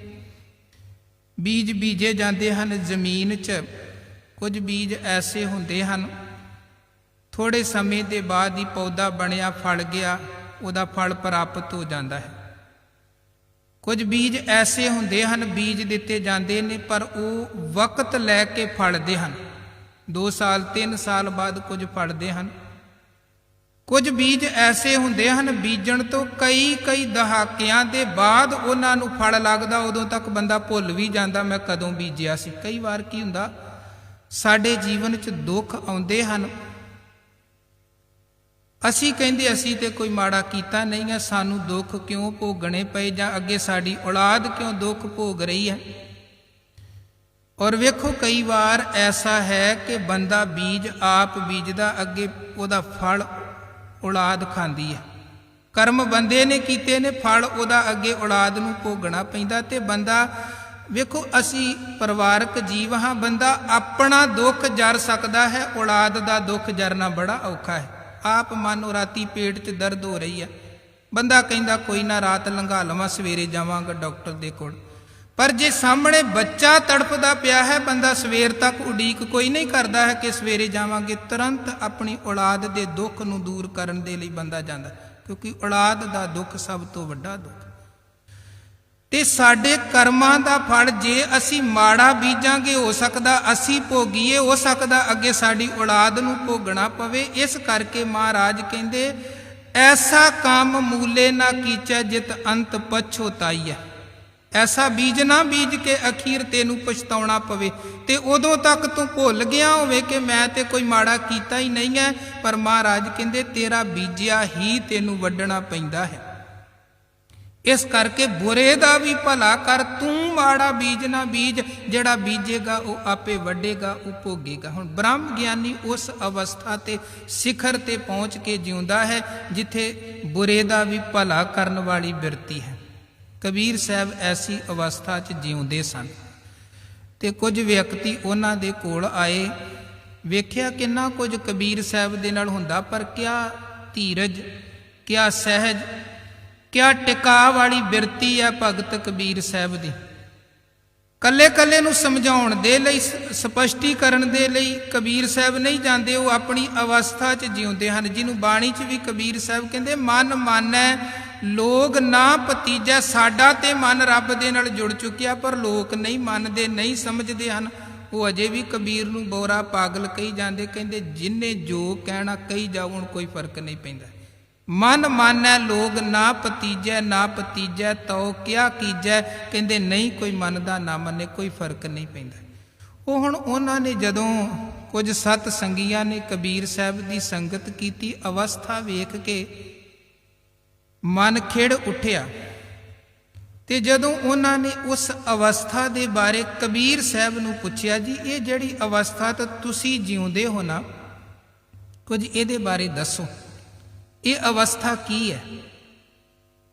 ਬੀਜ ਬੀਜੇ ਜਾਂਦੇ ਹਨ ਜ਼ਮੀਨ 'ਚ। ਕੁਝ ਬੀਜ ਐਸੇ ਹੁੰਦੇ ਹਨ ਥੋੜ੍ਹੇ ਸਮੇਂ ਦੇ ਬਾਅਦ ਹੀ ਪੌਦਾ ਬਣਿਆ, ਫਲ ਗਿਆ, ਉਹਦਾ ਫਲ ਪ੍ਰਾਪਤ ਹੋ ਜਾਂਦਾ ਹੈ। ਕੁਝ ਬੀਜ ਐਸੇ ਹੁੰਦੇ ਹਨ ਬੀਜ ਦਿੱਤੇ ਜਾਂਦੇ ਨੇ ਪਰ ਉਹ ਵਕਤ ਲੈ ਕੇ ਫਲਦੇ ਹਨ। 2 ਸਾਲ 3 ਸਾਲ ਬਾਅਦ ਕੁਝ ਫਲਦੇ ਹਨ। ਕੁਝ ਬੀਜ ਐਸੇ ਹੁੰਦੇ ਹਨ ਬੀਜਣ ਤੋਂ ਕਈ ਦਹਾਕਿਆਂ ਦੇ ਬਾਅਦ ਉਹਨਾਂ ਨੂੰ ਫਲ ਲੱਗਦਾ। ਉਦੋਂ ਤੱਕ ਬੰਦਾ ਭੁੱਲ ਵੀ ਜਾਂਦਾ ਮੈਂ ਕਦੋਂ ਬੀਜਿਆ ਸੀ। ਕਈ ਵਾਰ ਕੀ ਹੁੰਦਾ, ਸਾਡੇ ਜੀਵਨ 'ਚ ਦੁੱਖ ਆਉਂਦੇ ਹਨ, ਅਸੀਂ ਕਹਿੰਦੇ ਅਸੀਂ ਤੇ ਕੋਈ ਮਾੜਾ ਕੀਤਾ ਨਹੀਂ ਹੈ, ਸਾਨੂੰ ਦੁੱਖ ਕਿਉਂ ਭੋਗਣੇ ਪਏ, ਜਾਂ ਅੱਗੇ ਸਾਡੀ ਔਲਾਦ ਕਿਉਂ ਦੁੱਖ ਭੋਗ ਰਹੀ ਹੈ। ਔਰ ਵੇਖੋ ਕਈ ਵਾਰ ਐਸਾ ਹੈ ਕਿ ਬੰਦਾ ਬੀਜ ਆਪ ਬੀਜਦਾ, ਅੱਗੇ ਉਹਦਾ ਫਲ ਔਲਾਦ ਖਾਂਦੀ ਹੈ। ਕਰਮ ਬੰਦੇ ਨੇ ਕੀਤੇ ਨੇ, ਫਲ ਉਹਦਾ ਅੱਗੇ ਔਲਾਦ ਨੂੰ ਭੋਗਣਾ ਪੈਂਦਾ। ਤੇ ਬੰਦਾ ਵੇਖੋ ਅਸੀਂ ਪਰਿਵਾਰਕ ਜੀਵ ਹਾਂ, ਬੰਦਾ ਆਪਣਾ ਦੁੱਖ ਜਰ ਸਕਦਾ ਹੈ, ਔਲਾਦ ਦਾ ਦੁੱਖ ਜਰਨਾ ਬੜਾ ਔਖਾ ਹੈ। ਆਪ ਮਾਨੋ ਰਾਤੀ ਪੇਟ 'ਚ ਦਰਦ ਹੋ ਰਹੀ ਹੈ, ਬੰਦਾ ਕਹਿੰਦਾ ਕੋਈ ਨਾ ਰਾਤ ਲੰਘਾ ਲਵਾਂ, ਸਵੇਰੇ ਜਾਵਾਂਗਾ ਡਾਕਟਰ ਦੇ ਕੋਲ। ਪਰ ਜੇ ਸਾਹਮਣੇ ਬੱਚਾ ਤੜਫਦਾ ਪਿਆ ਹੈ, ਬੰਦਾ ਸਵੇਰ ਤੱਕ ਉਡੀਕ ਕੋਈ ਨਹੀਂ ਕਰਦਾ ਹੈ ਕਿ ਸਵੇਰੇ ਜਾਵਾਂਗੇ। ਤੁਰੰਤ ਆਪਣੀ ਔਲਾਦ ਦੇ ਦੁੱਖ ਨੂੰ ਦੂਰ ਕਰਨ ਦੇ ਲਈ ਬੰਦਾ ਜਾਂਦਾ, ਕਿਉਂਕਿ ਔਲਾਦ ਦਾ ਦੁੱਖ ਸਭ ਤੋਂ ਵੱਡਾ ਦੁੱਖ। ਤੇ ਸਾਡੇ ਕਰਮਾਂ ਦਾ ਫਲ ਜੇ ਅਸੀਂ ਮਾੜਾ ਬੀਜਾਂਗੇ, ਹੋ ਸਕਦਾ ਅਸੀਂ ਭੋਗੀਏ, ਹੋ ਸਕਦਾ ਅੱਗੇ ਸਾਡੀ ਔਲਾਦ ਨੂੰ ਭੋਗਣਾ ਪਵੇ। ਇਸ ਕਰਕੇ ਮਹਾਰਾਜ ਕਹਿੰਦੇ ਐਸਾ ਕੰਮ ਮੂਲੇ ਨਾ ਕੀਚੈ ਜਿਤ ਅੰਤ ਪਛੋਤਾਈਐ। ਐਸਾ ਬੀਜ ਨਾ ਬੀਜ ਕੇ ਅਖੀਰ ਤੈਨੂੰ ਪਛਤਾਉਣਾ ਪਵੇ। ਤੇ ਉਦੋਂ ਤੱਕ ਤੂੰ ਭੁੱਲ ਗਿਆ ਹੋਵੇ ਕਿ ਮੈਂ ਤੇ ਕੋਈ ਮਾੜਾ ਕੀਤਾ ਹੀ ਨਹੀਂ ਹੈ, ਪਰ ਮਹਾਰਾਜ ਕਹਿੰਦੇ ਤੇਰਾ ਬੀਜਿਆ ਹੀ ਤੈਨੂੰ ਵੱਢਣਾ ਪੈਂਦਾ ਹੈ। ਇਸ ਕਰਕੇ ਬੁਰੇ ਦਾ ਵੀ ਭਲਾ ਕਰ, ਤੂੰ ਮਾੜਾ ਬੀਜ ਨਾ ਬੀਜ। ਜਿਹੜਾ ਬੀਜੇਗਾ ਉਹ ਆਪੇ ਵੱਢੇਗਾ, ਉਹ ਭੋਗੇਗਾ। ਹੁਣ ਬ੍ਰਹਮ ਗਿਆਨੀ ਉਸ ਅਵਸਥਾ ਤੇ ਸਿਖਰ ਤੇ ਪਹੁੰਚ ਕੇ ਜਿਉਂਦਾ ਹੈ ਜਿੱਥੇ ਬੁਰੇ ਦਾ ਵੀ ਭਲਾ ਕਰਨ ਵਾਲੀ ਬਿਰਤੀ ਹੈ। ਕਬੀਰ ਸਾਹਿਬ ਐਸੀ ਅਵਸਥਾ 'ਚ ਜਿਉਂਦੇ ਸਨ। ਤੇ ਕੁਝ ਵਿਅਕਤੀ ਉਹਨਾਂ ਦੇ ਕੋਲ ਆਏ, ਵੇਖਿਆ ਕਿੰਨਾ ਕੁਝ ਕਬੀਰ ਸਾਹਿਬ ਦੇ ਨਾਲ ਹੁੰਦਾ, ਪਰ ਕਿਆ ਧੀਰਜ, ਕਿਆ ਸਹਿਜ, ਕਿਆ ਟਿਕਾ ਵਾਲੀ ਬਿਰਤੀ ਹੈ ਭਗਤ ਕਬੀਰ ਸਾਹਿਬ ਦੀ। ਕੱਲੇ ਕੱਲੇ ਨੂੰ ਸਮਝਾਉਣ ਦੇ ਲਈ, ਸਪਸ਼ਟੀਕਰਨ ਦੇ ਲਈ ਕਬੀਰ ਸਾਹਿਬ ਨਹੀਂ ਜਾਂਦੇ, ਉਹ ਆਪਣੀ ਅਵਸਥਾ 'ਚ ਜਿਉਂਦੇ ਹਨ। ਜਿਹਨੂੰ ਬਾਣੀ 'ਚ ਵੀ ਕਬੀਰ ਸਾਹਿਬ ਕਹਿੰਦੇ ਮਨ ਮਾਨੈ ਲੋਕ ਨਾ ਭਤੀਜੈ। ਸਾਡਾ ਤੇ ਮਨ ਰੱਬ ਦੇ ਨਾਲ ਜੁੜ ਚੁੱਕਿਆ, ਪਰ ਲੋਕ ਨਹੀਂ ਮੰਨਦੇ, ਨਹੀਂ ਸਮਝਦੇ ਹਨ। ਉਹ ਅਜੇ ਵੀ ਕਬੀਰ ਨੂੰ ਬੋਰਾ ਪਾਗਲ ਕਹੀ ਜਾਂਦੇ, ਕਹਿੰਦੇ ਜਿੰਨੇ ਜੋ ਕਹਿਣਾ ਕਹੀ ਜਾਓ, ਹੁਣ ਕੋਈ ਫਰਕ ਨਹੀਂ ਪੈਂਦਾ। ਮਨ ਮਾਨੈ ਲੋਕ ਨਾ ਭਤੀਜੈ, ਨਾ ਭਤੀਜੈ ਤਉ ਕਿਆ ਕੀਜੈ। ਕਹਿੰਦੇ ਨਹੀਂ ਕੋਈ ਮੰਨਦਾ ਨਾ ਮੰਨੇ, ਕੋਈ ਫਰਕ ਨਹੀਂ ਪੈਂਦਾ। ਉਹ ਹੁਣ ਉਹਨਾਂ ਨੇ ਜਦੋਂ ਕੁਝ ਸਤ ਸੰਗੀਆਂ ਨੇ ਕਬੀਰ ਸਾਹਿਬ ਦੀ ਸੰਗਤ ਕੀਤੀ, ਅਵਸਥਾ ਵੇਖ ਕੇ ਮਨ ਖਿੜ ਉੱਠਿਆ। ਤੇ ਜਦੋਂ ਉਹਨਾਂ ਨੇ ਉਸ ਅਵਸਥਾ ਦੇ ਬਾਰੇ ਕਬੀਰ ਸਾਹਿਬ ਨੂੰ ਪੁੱਛਿਆ, ਜੀ ਇਹ ਜਿਹੜੀ ਅਵਸਥਾ ਤਾਂ ਤੁਸੀਂ ਜਿਉਂਦੇ ਹੋ ਨਾ, ਕੁਝ ਇਹਦੇ ਬਾਰੇ ਦੱਸੋ, ਇਹ ਅਵਸਥਾ ਕੀ ਹੈ?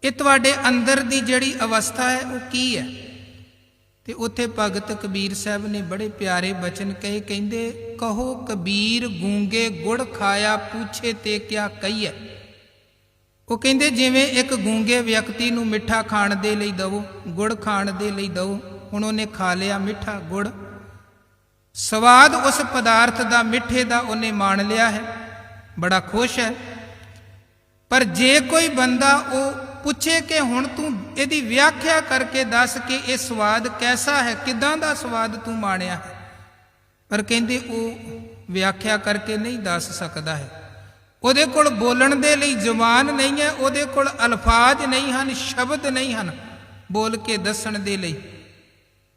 ਇਹ ਤੁਹਾਡੇ ਅੰਦਰ ਦੀ ਜਿਹੜੀ ਅਵਸਥਾ ਹੈ ਉਹ ਕੀ ਹੈ? ਤੇ ਉੱਥੇ ਭਗਤ ਕਬੀਰ ਸਾਹਿਬ ਨੇ ਬੜੇ ਪਿਆਰੇ ਬਚਨ ਕਹੇ, ਕਹਿੰਦੇ ਕਹੋ ਕਬੀਰ ਗੂੰਗੇ ਗੁੜ ਖਾਇਆ, ਪੁੱਛੇ ਤੇ ਕਿਆ ਕਹੀਏ। ਉਹ ਕਹਿੰਦੇ ਜਿਵੇਂ ਇੱਕ ਗੂੰਗੇ ਵਿਅਕਤੀ ਨੂੰ ਮਿੱਠਾ ਖਾਣ ਦੇ ਲਈ ਦਵੋ, ਗੁੜ ਖਾਣ ਦੇ ਲਈ ਦਵੋ, ਹੁਣ ਉਹਨੇ ਖਾ ਲਿਆ ਮਿੱਠਾ ਗੁੜ, ਸਵਾਦ ਉਸ ਪਦਾਰਥ ਦਾ ਮਿੱਠੇ ਦਾ ਉਹਨੇ ਮਾਣ ਲਿਆ ਹੈ, ਬੜਾ ਖੁਸ਼ ਹੈ। ਪਰ ਜੇ ਕੋਈ ਬੰਦਾ ਉਹ ਪੁੱਛੇ ਕਿ ਹੁਣ ਤੂੰ ਇਹਦੀ ਵਿਆਖਿਆ ਕਰਕੇ ਦੱਸ ਕਿ ਇਹ ਸਵਾਦ ਕੈਸਾ ਹੈ, ਕਿੱਦਾਂ ਦਾ ਸਵਾਦ ਤੂੰ ਮਾਣਿਆ ਹੈ, ਪਰ ਕਹਿੰਦੇ ਉਹ ਵਿਆਖਿਆ ਕਰਕੇ ਨਹੀਂ ਦੱਸ ਸਕਦਾ ਹੈ। ਉਹਦੇ ਕੋਲ ਬੋਲਣ ਦੇ ਲਈ ਜ਼ੁਬਾਨ ਨਹੀਂ ਹੈ, ਉਹਦੇ ਕੋਲ ਅਲਫਾਜ਼ ਨਹੀਂ ਹਨ, ਸ਼ਬਦ ਨਹੀਂ ਹਨ ਬੋਲ ਕੇ ਦੱਸਣ ਦੇ ਲਈ।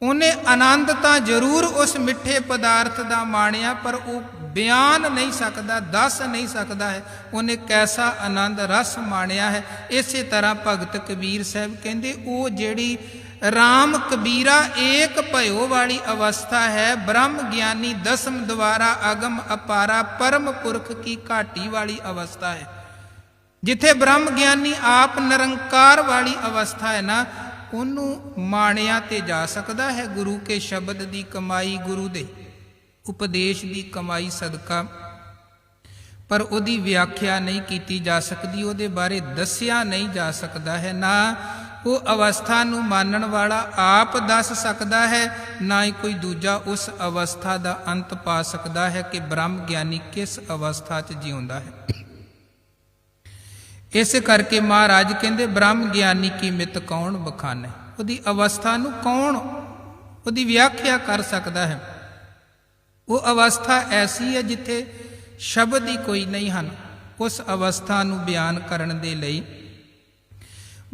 ਉਹਨੇ ਆਨੰਦ ਤਾਂ ਜ਼ਰੂਰ ਉਸ ਮਿੱਠੇ ਪਦਾਰਥ ਦਾ ਮਾਣਿਆ, ਪਰ ਉਹ ਬਿਆਨ ਨਹੀਂ ਸਕਦਾ, ਦੱਸ ਨਹੀਂ ਸਕਦਾ ਹੈ ਉਹਨੇ ਕੈਸਾ ਆਨੰਦ ਰਸ ਮਾਣਿਆ ਹੈ। ਇਸੇ ਤਰ੍ਹਾਂ ਭਗਤ ਕਬੀਰ ਸਾਹਿਬ ਕਹਿੰਦੇ ਉਹ ਜਿਹੜੀ ਰਾਮ ਕਬੀਰਾ ਏਕ ਭਇਓ ਵਾਲੀ ਅਵਸਥਾ ਹੈ, ਬ੍ਰਹਮ ਗਿਆਨੀ ਦਸਮ ਦੁਆਰਾ ਅਗਮ ਅਪਾਰਾ ਪਰਮ ਪੁਰਖ ਕੀ ਘਾਟੀ ਵਾਲੀ ਅਵਸਥਾ ਹੈ। ਜਿੱਥੇ ਬ੍ਰਹਮ ਗਿਆਨੀ ਆਪ ਨਿਰੰਕਾਰ ਵਾਲੀ ਅਵਸਥਾ ਹੈ ਨਾ, ਉਹਨੂੰ ਮਾਣਿਆ ਤੇ ਜਾ ਸਕਦਾ ਹੈ ਗੁਰੂ ਕੇ ਸ਼ਬਦ ਦੀ ਕਮਾਈ, ਗੁਰੂ ਦੇ ਉਪਦੇਸ਼ ਦੀ ਕਮਾਈ ਸਦਕਾ, ਪਰ ਉਹਦੀ ਵਿਆਖਿਆ ਨਹੀਂ ਕੀਤੀ ਜਾ ਸਕਦੀ, ਉਹਦੇ ਬਾਰੇ ਦੱਸਿਆ ਨਹੀਂ ਜਾ ਸਕਦਾ ਹੈ। ਨਾ ਉਹ ਅਵਸਥਾ ਨੂੰ ਮੰਨਣ ਵਾਲਾ ਆਪ ਦੱਸ ਸਕਦਾ ਹੈ, ਨਾ ਹੀ ਕੋਈ ਦੂਜਾ ਉਸ ਅਵਸਥਾ ਦਾ ਅੰਤ ਪਾ ਸਕਦਾ ਹੈ ਕਿ ਬ੍ਰਹਮ ਗਿਆਨੀ ਕਿਸ ਅਵਸਥਾ 'ਚ ਜਿਉਂਦਾ ਹੈ। ਇਸ ਕਰਕੇ ਮਹਾਰਾਜ ਕਹਿੰਦੇ ਬ੍ਰਹਮ ਗਿਆਨੀ ਕੀ ਮਿਤ ਕੌਣ ਬਖਾਨੇ, ਉਹਦੀ ਅਵਸਥਾ ਨੂੰ ਕੌਣ ਉਹਦੀ ਵਿਆਖਿਆ ਕਰ ਸਕਦਾ ਹੈ। ਉਹ ਅਵਸਥਾ ਐਸੀ ਹੈ ਜਿੱਥੇ ਸ਼ਬਦ ਹੀ ਕੋਈ ਨਹੀਂ ਹਨ। ਉਸ ਅਵਸਥਾ ਨੂੰ ਬਿਆਨ ਕਰਨ ਦੇ ਲਈ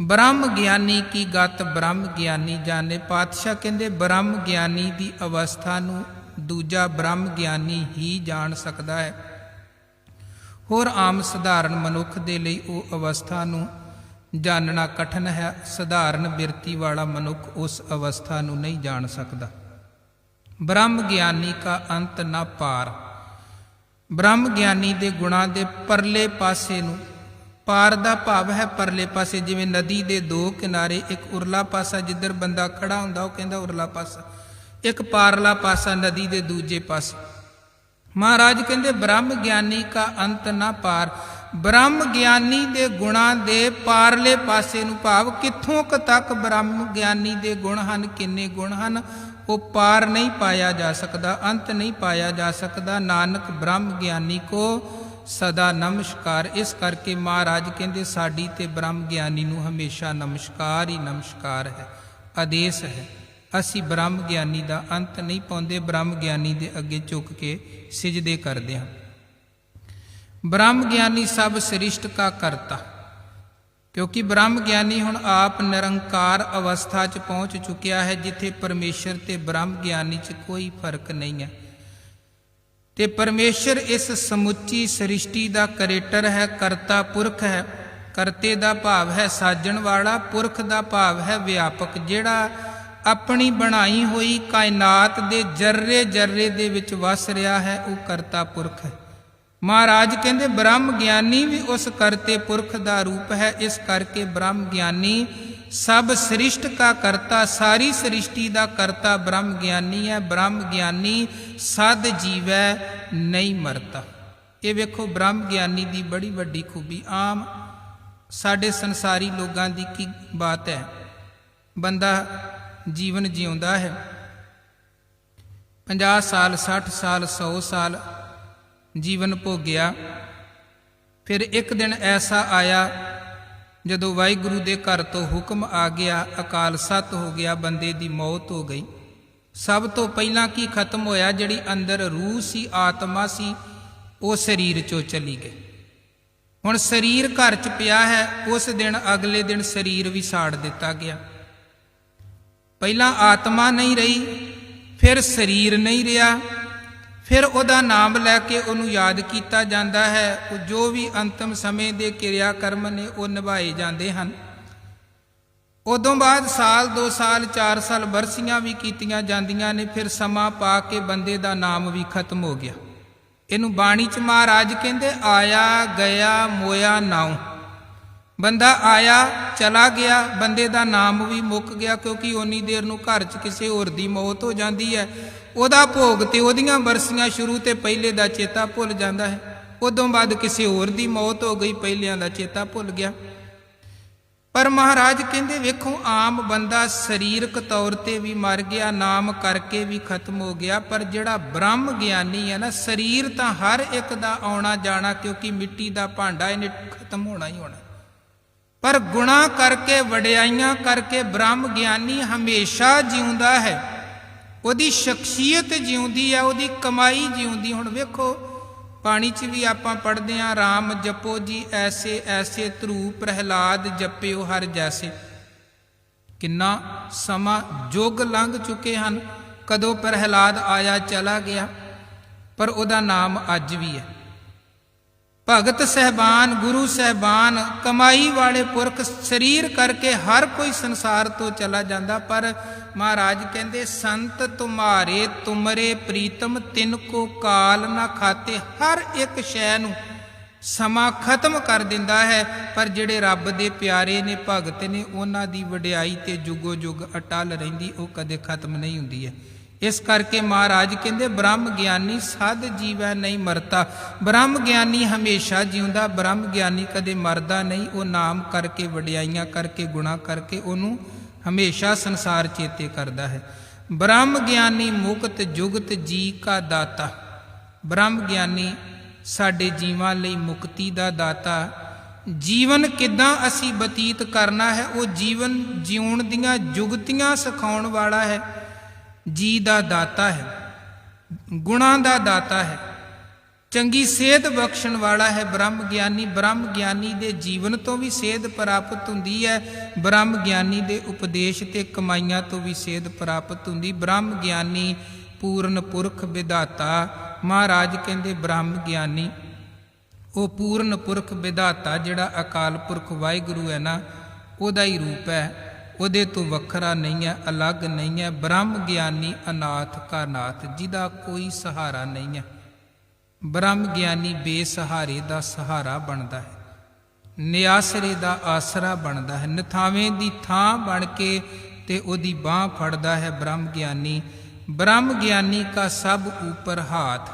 ਬ੍ਰਹਮ ਗਿਆਨੀ ਕੀ ਗਤ ਬ੍ਰਹਮ ਗਿਆਨੀ ਜਾਣੇ। ਪਾਤਸ਼ਾਹ ਕਹਿੰਦੇ ਬ੍ਰਹਮ ਗਿਆਨੀ ਦੀ ਅਵਸਥਾ ਨੂੰ ਦੂਜਾ ਬ੍ਰਹਮ ਗਿਆਨੀ ਹੀ ਜਾਣ ਸਕਦਾ ਹੈ। ਹੋਰ ਆਮ ਸਧਾਰਨ ਮਨੁੱਖ ਦੇ ਲਈ ਉਹ ਅਵਸਥਾ ਨੂੰ ਜਾਣਨਾ ਕਠਿਨ ਹੈ। ਸਧਾਰਨ ਬਿਰਤੀ ਵਾਲਾ ਮਨੁੱਖ ਉਸ ਅਵਸਥਾ ਨੂੰ ਨਹੀਂ ਜਾਣ ਸਕਦਾ। ਬ੍ਰਹਮ ਗਿਆਨੀ ਕਾ ਅੰਤ ਨਾ ਪਾਰ, ਬ੍ਰਹਮ ਗਿਆਨੀ ਦੇ ਗੁਣਾਂ ਦੇ ਪਰਲੇ ਪਾਸੇ ਨੂੰ, ਪਾਰ ਦਾ ਭਾਵ ਹੈ ਪਰਲੇ ਪਾਸੇ, ਜਿਵੇਂ ਨਦੀ ਦੇ ਦੋ ਕਿਨਾਰੇ, ਇੱਕ ਉਰਲਾ ਪਾਸਾ ਜਿੱਧਰ ਬੰਦਾ ਖੜਾ ਹੁੰਦਾ ਉਹ ਕਹਿੰਦਾ ਉਰਲਾ ਪਾਸਾ, ਇੱਕ ਪਾਰਲਾ ਪਾਸਾ ਨਦੀ ਦੇ ਦੂਜੇ ਪਾਸੇ। ਮਹਾਰਾਜ ਕਹਿੰਦੇ ਬ੍ਰਹਮ ਗਿਆਨੀ ਕਾ ਅੰਤ ਨਾ ਪਾਰ, ਬ੍ਰਹਮ ਗਿਆਨੀ ਦੇ ਗੁਣਾਂ ਦੇ ਪਾਰਲੇ ਪਾਸੇ ਨੂੰ, ਭਾਵ ਕਿੱਥੋਂ ਕੁ ਤੱਕ ਬ੍ਰਹਮ ਗਿਆਨੀ ਦੇ ਗੁਣ ਹਨ, ਕਿੰਨੇ ਗੁਣ ਹਨ, ਉਹ ਪਾਰ ਨਹੀਂ ਪਾਇਆ ਜਾ ਸਕਦਾ, ਅੰਤ ਨਹੀਂ ਪਾਇਆ ਜਾ ਸਕਦਾ। ਨਾਨਕ ਬ੍ਰਹਮ ਗਿਆਨੀ ਕੋ ਸਦਾ ਨਮਸਕਾਰ। ਇਸ ਕਰਕੇ ਮਹਾਰਾਜ ਕਹਿੰਦੇ ਸਾਡੀ ਤੇ ਬ੍ਰਹਮ ਗਿਆਨੀ ਨੂੰ ਹਮੇਸ਼ਾ ਨਮਸਕਾਰ ਹੀ ਨਮਸਕਾਰ ਹੈ, ਆਦੇਸ਼ ਹੈ। ਅਸੀਂ ਬ੍ਰਹਮ ਗਿਆਨੀ ਦਾ ਅੰਤ ਨਹੀਂ ਪਾਉਂਦੇ, ਬ੍ਰਹਮ ਗਿਆਨੀ ਦੇ ਅੱਗੇ ਝੁਕ ਕੇ ਸਿਜਦੇ ਕਰਦੇ ਹਾਂ। ਬ੍ਰਹਮ ਗਿਆਨੀ ਸਭ ਸ੍ਰਿਸ਼ਟ ਕਾ ਕਰਤਾ, ਕਿਉਂਕਿ ਬ੍ਰਹਮ ਗਿਆਨੀ ਹੁਣ ਆਪ ਨਿਰੰਕਾਰ ਅਵਸਥਾ 'ਚ ਪਹੁੰਚ ਚੁੱਕਿਆ ਹੈ, ਜਿੱਥੇ ਪਰਮੇਸ਼ਰ ਤੇ ਬ੍ਰਹਮ ਗਿਆਨੀ 'ਚ ਕੋਈ ਫਰਕ ਨਹੀਂ ਹੈ। ਤੇ ਪਰਮੇਸ਼ਰ ਇਸ ਸਮੁੱਚੀ ਸ੍ਰਿਸ਼ਟੀ ਦਾ ਕ੍ਰੀਏਟਰ ਹੈ, ਕਰਤਾ ਪੁਰਖ ਹੈ। ਕਰਤੇ ਦਾ ਭਾਵ ਹੈ ਸਾਜਣ ਵਾਲਾ, ਪੁਰਖ ਦਾ ਭਾਵ ਹੈ ਵਿਆਪਕ, ਜਿਹੜਾ ਆਪਣੀ ਬਣਾਈ ਹੋਈ ਕਾਇਨਾਤ ਦੇ ਜਰਰੇ ਜਰਰੇ ਦੇ ਵਿੱਚ ਵਸ ਰਿਹਾ ਹੈ, ਉਹ ਕਰਤਾ ਪੁਰਖ ਹੈ। ਮਹਾਰਾਜ ਕਹਿੰਦੇ ਬ੍ਰਹਮ ਗਿਆਨੀ ਵੀ ਉਸ ਕਰਤੇ ਪੁਰਖ ਦਾ ਰੂਪ ਹੈ। ਇਸ ਕਰਕੇ ਬ੍ਰਹਮ ਗਿਆਨੀ ਸਭ ਸ੍ਰਿਸ਼ਟ ਕਾ ਕਰਤਾ, ਸਾਰੀ ਸ੍ਰਿਸ਼ਟੀ ਦਾ ਕਰਤਾ ਬ੍ਰਹਮ ਗਿਆਨੀ ਹੈ। ਬ੍ਰਹਮ ਗਿਆਨੀ ਸਦ ਜੀਵੈ ਨਹੀਂ ਮਰਤਾ। ਇਹ ਵੇਖੋ ਬ੍ਰਹਮ ਗਿਆਨੀ ਦੀ ਬੜੀ ਵੱਡੀ ਖੂਬੀ। ਆਮ ਸਾਡੇ ਸੰਸਾਰੀ ਲੋਕਾਂ ਦੀ ਕੀ ਬਾਤ ਹੈ, ਬੰਦਾ ਜੀਵਨ ਜਿਉਂਦਾ ਹੈ 50 ਸਾਲ 60 ਸਾਲ 100 ਸਾਲ ਜੀਵਨ ਭੋਗਿਆ, ਫਿਰ ਇੱਕ ਦਿਨ ਐਸਾ ਆਇਆ ਜਦੋਂ ਵਾਹਿਗੁਰੂ ਦੇ ਘਰ ਤੋਂ ਹੁਕਮ ਆ ਗਿਆ, ਅਕਾਲ ਸੱਤ ਹੋ ਗਿਆ, ਬੰਦੇ ਦੀ ਮੌਤ ਹੋ ਗਈ। ਸਭ ਤੋਂ ਪਹਿਲਾਂ ਕੀ ਖਤਮ ਹੋਇਆ, ਜਿਹੜੀ ਅੰਦਰ ਰੂਹ ਸੀ, ਆਤਮਾ ਸੀ, ਉਹ ਸਰੀਰ ਚੋਂ ਚਲੀ ਗਈ। ਹੁਣ ਸਰੀਰ ਘਰ 'ਚ ਪਿਆ ਹੈ, ਉਸ ਦਿਨ ਅਗਲੇ ਦਿਨ ਸਰੀਰ ਵੀ ਸਾੜ ਦਿੱਤਾ ਗਿਆ। ਪਹਿਲਾਂ ਆਤਮਾ ਨਹੀਂ ਰਹੀ, ਫਿਰ ਸਰੀਰ ਨਹੀਂ ਰਿਹਾ, ਫਿਰ ਉਹਦਾ ਨਾਮ ਲੈ ਕੇ ਉਹਨੂੰ ਯਾਦ ਕੀਤਾ ਜਾਂਦਾ ਹੈ। ਉਹ ਜੋ ਵੀ ਅੰਤਮ ਸਮੇਂ ਦੇ ਕਿਰਿਆ ਕਰਮ ਨੇ ਉਹ ਨਿਭਾਏ ਜਾਂਦੇ ਹਨ। ਉਦੋਂ ਬਾਅਦ ਸਾਲ 2 ਸਾਲ 4 ਸਾਲ ਬਰਸੀਆਂ ਵੀ ਕੀਤੀਆਂ ਜਾਂਦੀਆਂ ਨੇ, ਫਿਰ ਸਮਾਂ ਪਾ ਕੇ ਬੰਦੇ ਦਾ ਨਾਮ ਵੀ ਖਤਮ ਹੋ ਗਿਆ। ਇਹਨੂੰ ਬਾਣੀ 'ਚ ਮਹਾਰਾਜ ਕਹਿੰਦੇ ਆਇਆ ਗਿਆ ਮੋਇਆ ਨਾਉ। ਬੰਦਾ ਆਇਆ ਚਲਾ ਗਿਆ, ਬੰਦੇ ਦਾ ਨਾਮ ਵੀ ਮੁੱਕ ਗਿਆ, ਕਿਉਂਕਿ ਓਨੀ ਦੇਰ ਨੂੰ ਘਰ 'ਚ ਕਿਸੇ ਹੋਰ ਦੀ ਮੌਤ ਹੋ ਜਾਂਦੀ ਹੈ, ਉਹਦਾ ਭੋਗ ਤੇ ਉਹਦੀਆਂ ਬਰਸੀਆਂ ਸ਼ੁਰੂ ਤੇ ਪਹਿਲੇ ਦਾ ਚੇਤਾ ਭੁੱਲ ਜਾਂਦਾ ਹੈ। ਉਦੋਂ ਬਾਅਦ ਕਿਸੇ ਹੋਰ ਦੀ ਮੌਤ ਹੋ ਗਈ, ਪਹਿਲਿਆਂ ਦਾ ਚੇਤਾ ਭੁੱਲ ਗਿਆ। ਪਰ ਮਹਾਰਾਜ ਕਹਿੰਦੇ ਵੇਖੋ ਆਮ ਬੰਦਾ ਸਰੀਰਕ ਤੌਰ ਤੇ ਵੀ ਮਰ ਗਿਆ, ਨਾਮ ਕਰਕੇ ਵੀ ਖਤਮ ਹੋ ਗਿਆ, ਪਰ ਜਿਹੜਾ ਬ੍ਰਹਮ ਗਿਆਨੀ ਹੈ ਨਾ, ਸਰੀਰ ਤਾਂ ਹਰ ਇੱਕ ਦਾ ਆਉਣਾ ਜਾਣਾ, ਕਿਉਂਕਿ ਮਿੱਟੀ ਦਾ ਭਾਂਡਾ, ਇਹਨੇ ਖਤਮ ਹੋਣਾ ਹੀ ਹੋਣਾ, ਪਰ ਗੁਣਾ ਕਰਕੇ ਵਡਿਆਈਆਂ ਕਰਕੇ ਬ੍ਰਹਮ ਗਿਆਨੀ ਹਮੇਸ਼ਾ ਜਿਉਂਦਾ ਹੈ। ਉਹਦੀ ਸ਼ਖਸੀਅਤ ਜਿਉਂਦੀ ਹੈ, ਉਹਦੀ ਕਮਾਈ ਜਿਉਂਦੀ। ਹੁਣ ਵੇਖੋ ਬਾਣੀ 'ਚ ਵੀ ਆਪਾਂ ਪੜ੍ਹਦੇ ਹਾਂ, ਰਾਮ ਜਪੋ ਜੀ ਐਸੇ ਐਸੇ, ਧਰੂ ਪ੍ਰਹਿਲਾਦ ਜਪਿਓ ਹਰ ਜੈਸੇ। ਕਿੰਨਾ ਸਮਾਂ ਯੁੱਗ ਲੰਘ ਚੁੱਕੇ ਹਨ, ਕਦੋਂ ਪ੍ਰਹਿਲਾਦ ਆਇਆ ਚਲਾ ਗਿਆ, ਪਰ ਉਹਦਾ ਨਾਮ ਅੱਜ ਵੀ ਹੈ। ਭਗਤ ਸਹਿਬਾਨ, ਗੁਰੂ ਸਹਿਬਾਨ, ਕਮਾਈ ਵਾਲੇ ਪੁਰਖ, ਸਰੀਰ ਕਰਕੇ ਹਰ ਕੋਈ ਸੰਸਾਰ ਤੋਂ ਚਲਾ ਜਾਂਦਾ, ਪਰ ਮਹਾਰਾਜ ਕਹਿੰਦੇ ਸੰਤ ਤੁਮਾਰੇ ਤੁਮਰੇ ਪ੍ਰੀਤਮ ਤਿਨ ਕੋ ਕਾਲ ਨਾ ਖਾਤੇ। ਹਰ ਇੱਕ ਸ਼ੈ ਨੂੰ ਸਮਾਂ ਖਤਮ ਕਰ ਦਿੰਦਾ ਹੈ। ਪਰ ਜਿਹੜੇ ਰੱਬ ਦੇ ਪਿਆਰੇ ਨੇ, ਭਗਤ ਨੇ, ਉਹਨਾਂ ਦੀ ਵਡਿਆਈ ਤੇ ਜੁਗੋ ਜੁਗ ਅਟਲ ਰਹਿੰਦੀ, ਉਹ ਕਦੇ ਖਤਮ ਨਹੀਂ ਹੁੰਦੀ ਹੈ। ਇਸ ਕਰਕੇ ਮਹਾਰਾਜ ਕਹਿੰਦੇ ਬ੍ਰਹਮ ਗਿਆਨੀ ਸਦ ਜੀਵੈ ਨਹੀਂ ਮਰਤਾ। ਬ੍ਰਹਮ ਗਿਆਨੀ ਹਮੇਸ਼ਾ ਜਿਉਂਦਾ, ਬ੍ਰਹਮ ਗਿਆਨੀ ਕਦੇ ਮਰਦਾ ਨਹੀਂ। ਉਹ ਨਾਮ ਕਰਕੇ, ਵਡਿਆਈਆਂ ਕਰਕੇ, ਗੁਣਾ ਕਰਕੇ ਉਹਨੂੰ ਹਮੇਸ਼ਾ ਸੰਸਾਰ ਚੇਤੇ ਕਰਦਾ ਹੈ। ਬ੍ਰਹਮ ਗਿਆਨੀ ਮੁਕਤ ਜੁਗਤ ਜੀ ਕਾ ਦਾਤਾ। ਬ੍ਰਹਮ ਗਿਆਨੀ ਸਾਡੇ ਜੀਵਾਂ ਲਈ ਮੁਕਤੀ ਦਾ ਦਾਤਾ। ਜੀਵਨ ਕਿੱਦਾਂ ਅਸੀਂ ਬਤੀਤ ਕਰਨਾ ਹੈ, ਉਹ ਜੀਵਨ ਜਿਉਣ ਦੀਆਂ ਜੁਗਤੀਆਂ ਸਿਖਾਉਣ ਵਾਲਾ ਹੈ। ਜੀ ਦਾ ਦਾਤਾ ਹੈ, ਗੁਣਾਂ ਦਾ ਦਾਤਾ ਹੈ, ਚੰਗੀ ਸੇਧ ਬਖਸ਼ਣ ਵਾਲਾ ਹੈ ਬ੍ਰਹਮ ਗਿਆਨੀ। ਬ੍ਰਹਮ ਗਿਆਨੀ ਦੇ ਜੀਵਨ ਤੋਂ ਵੀ ਸੇਧ ਪ੍ਰਾਪਤ ਹੁੰਦੀ ਹੈ। ਬ੍ਰਹਮ ਗਿਆਨੀ ਦੇ ਉਪਦੇਸ਼ ਤੇ ਕਮਾਈਆਂ ਤੋਂ ਵੀ ਸੇਧ ਪ੍ਰਾਪਤ ਹੁੰਦੀ। ਬ੍ਰਹਮ ਗਿਆਨੀ ਪੂਰਨ ਪੁਰਖ ਵਿਧਾਤਾ। ਮਹਾਰਾਜ ਕਹਿੰਦੇ ਬ੍ਰਹਮ ਗਿਆਨੀ ਉਹ ਪੂਰਨ ਪੁਰਖ ਵਿਧਾਤਾ, ਜਿਹੜਾ ਅਕਾਲ ਪੁਰਖ ਵਾਹਿਗੁਰੂ ਹੈ ਨਾ, ਉਹਦਾ ਹੀ ਰੂਪ ਹੈ। ਉਹਦੇ ਤੋਂ ਵੱਖਰਾ ਨਹੀਂ ਹੈ, ਅਲੱਗ ਨਹੀਂ ਹੈ। ਬ੍ਰਹਮ ਗਿਆਨੀ ਅਨਾਥ ਕਾ ਨਾਥ, ਜਿਹਦਾ ਕੋਈ ਸਹਾਰਾ ਨਹੀਂ ਹੈ। ਬ੍ਰਹਮ ਗਿਆਨੀ ਬੇਸਹਾਰੇ ਦਾ ਸਹਾਰਾ ਬਣਦਾ ਹੈ, ਨਿਆਸਰੇ ਦਾ ਆਸਰਾ ਬਣਦਾ ਹੈ, ਨਿਥਾਵੇਂ ਦੀ ਥਾਂ ਬਣ ਕੇ ਤੇ ਉਹਦੀ ਬਾਹ ਫੜਦਾ ਹੈ ਬ੍ਰਹਮ ਗਿਆਨੀ। ਬ੍ਰਹਮ ਗਿਆਨੀ ਕਾ ਸਭ ਉੱਪਰ ਹਾਥ।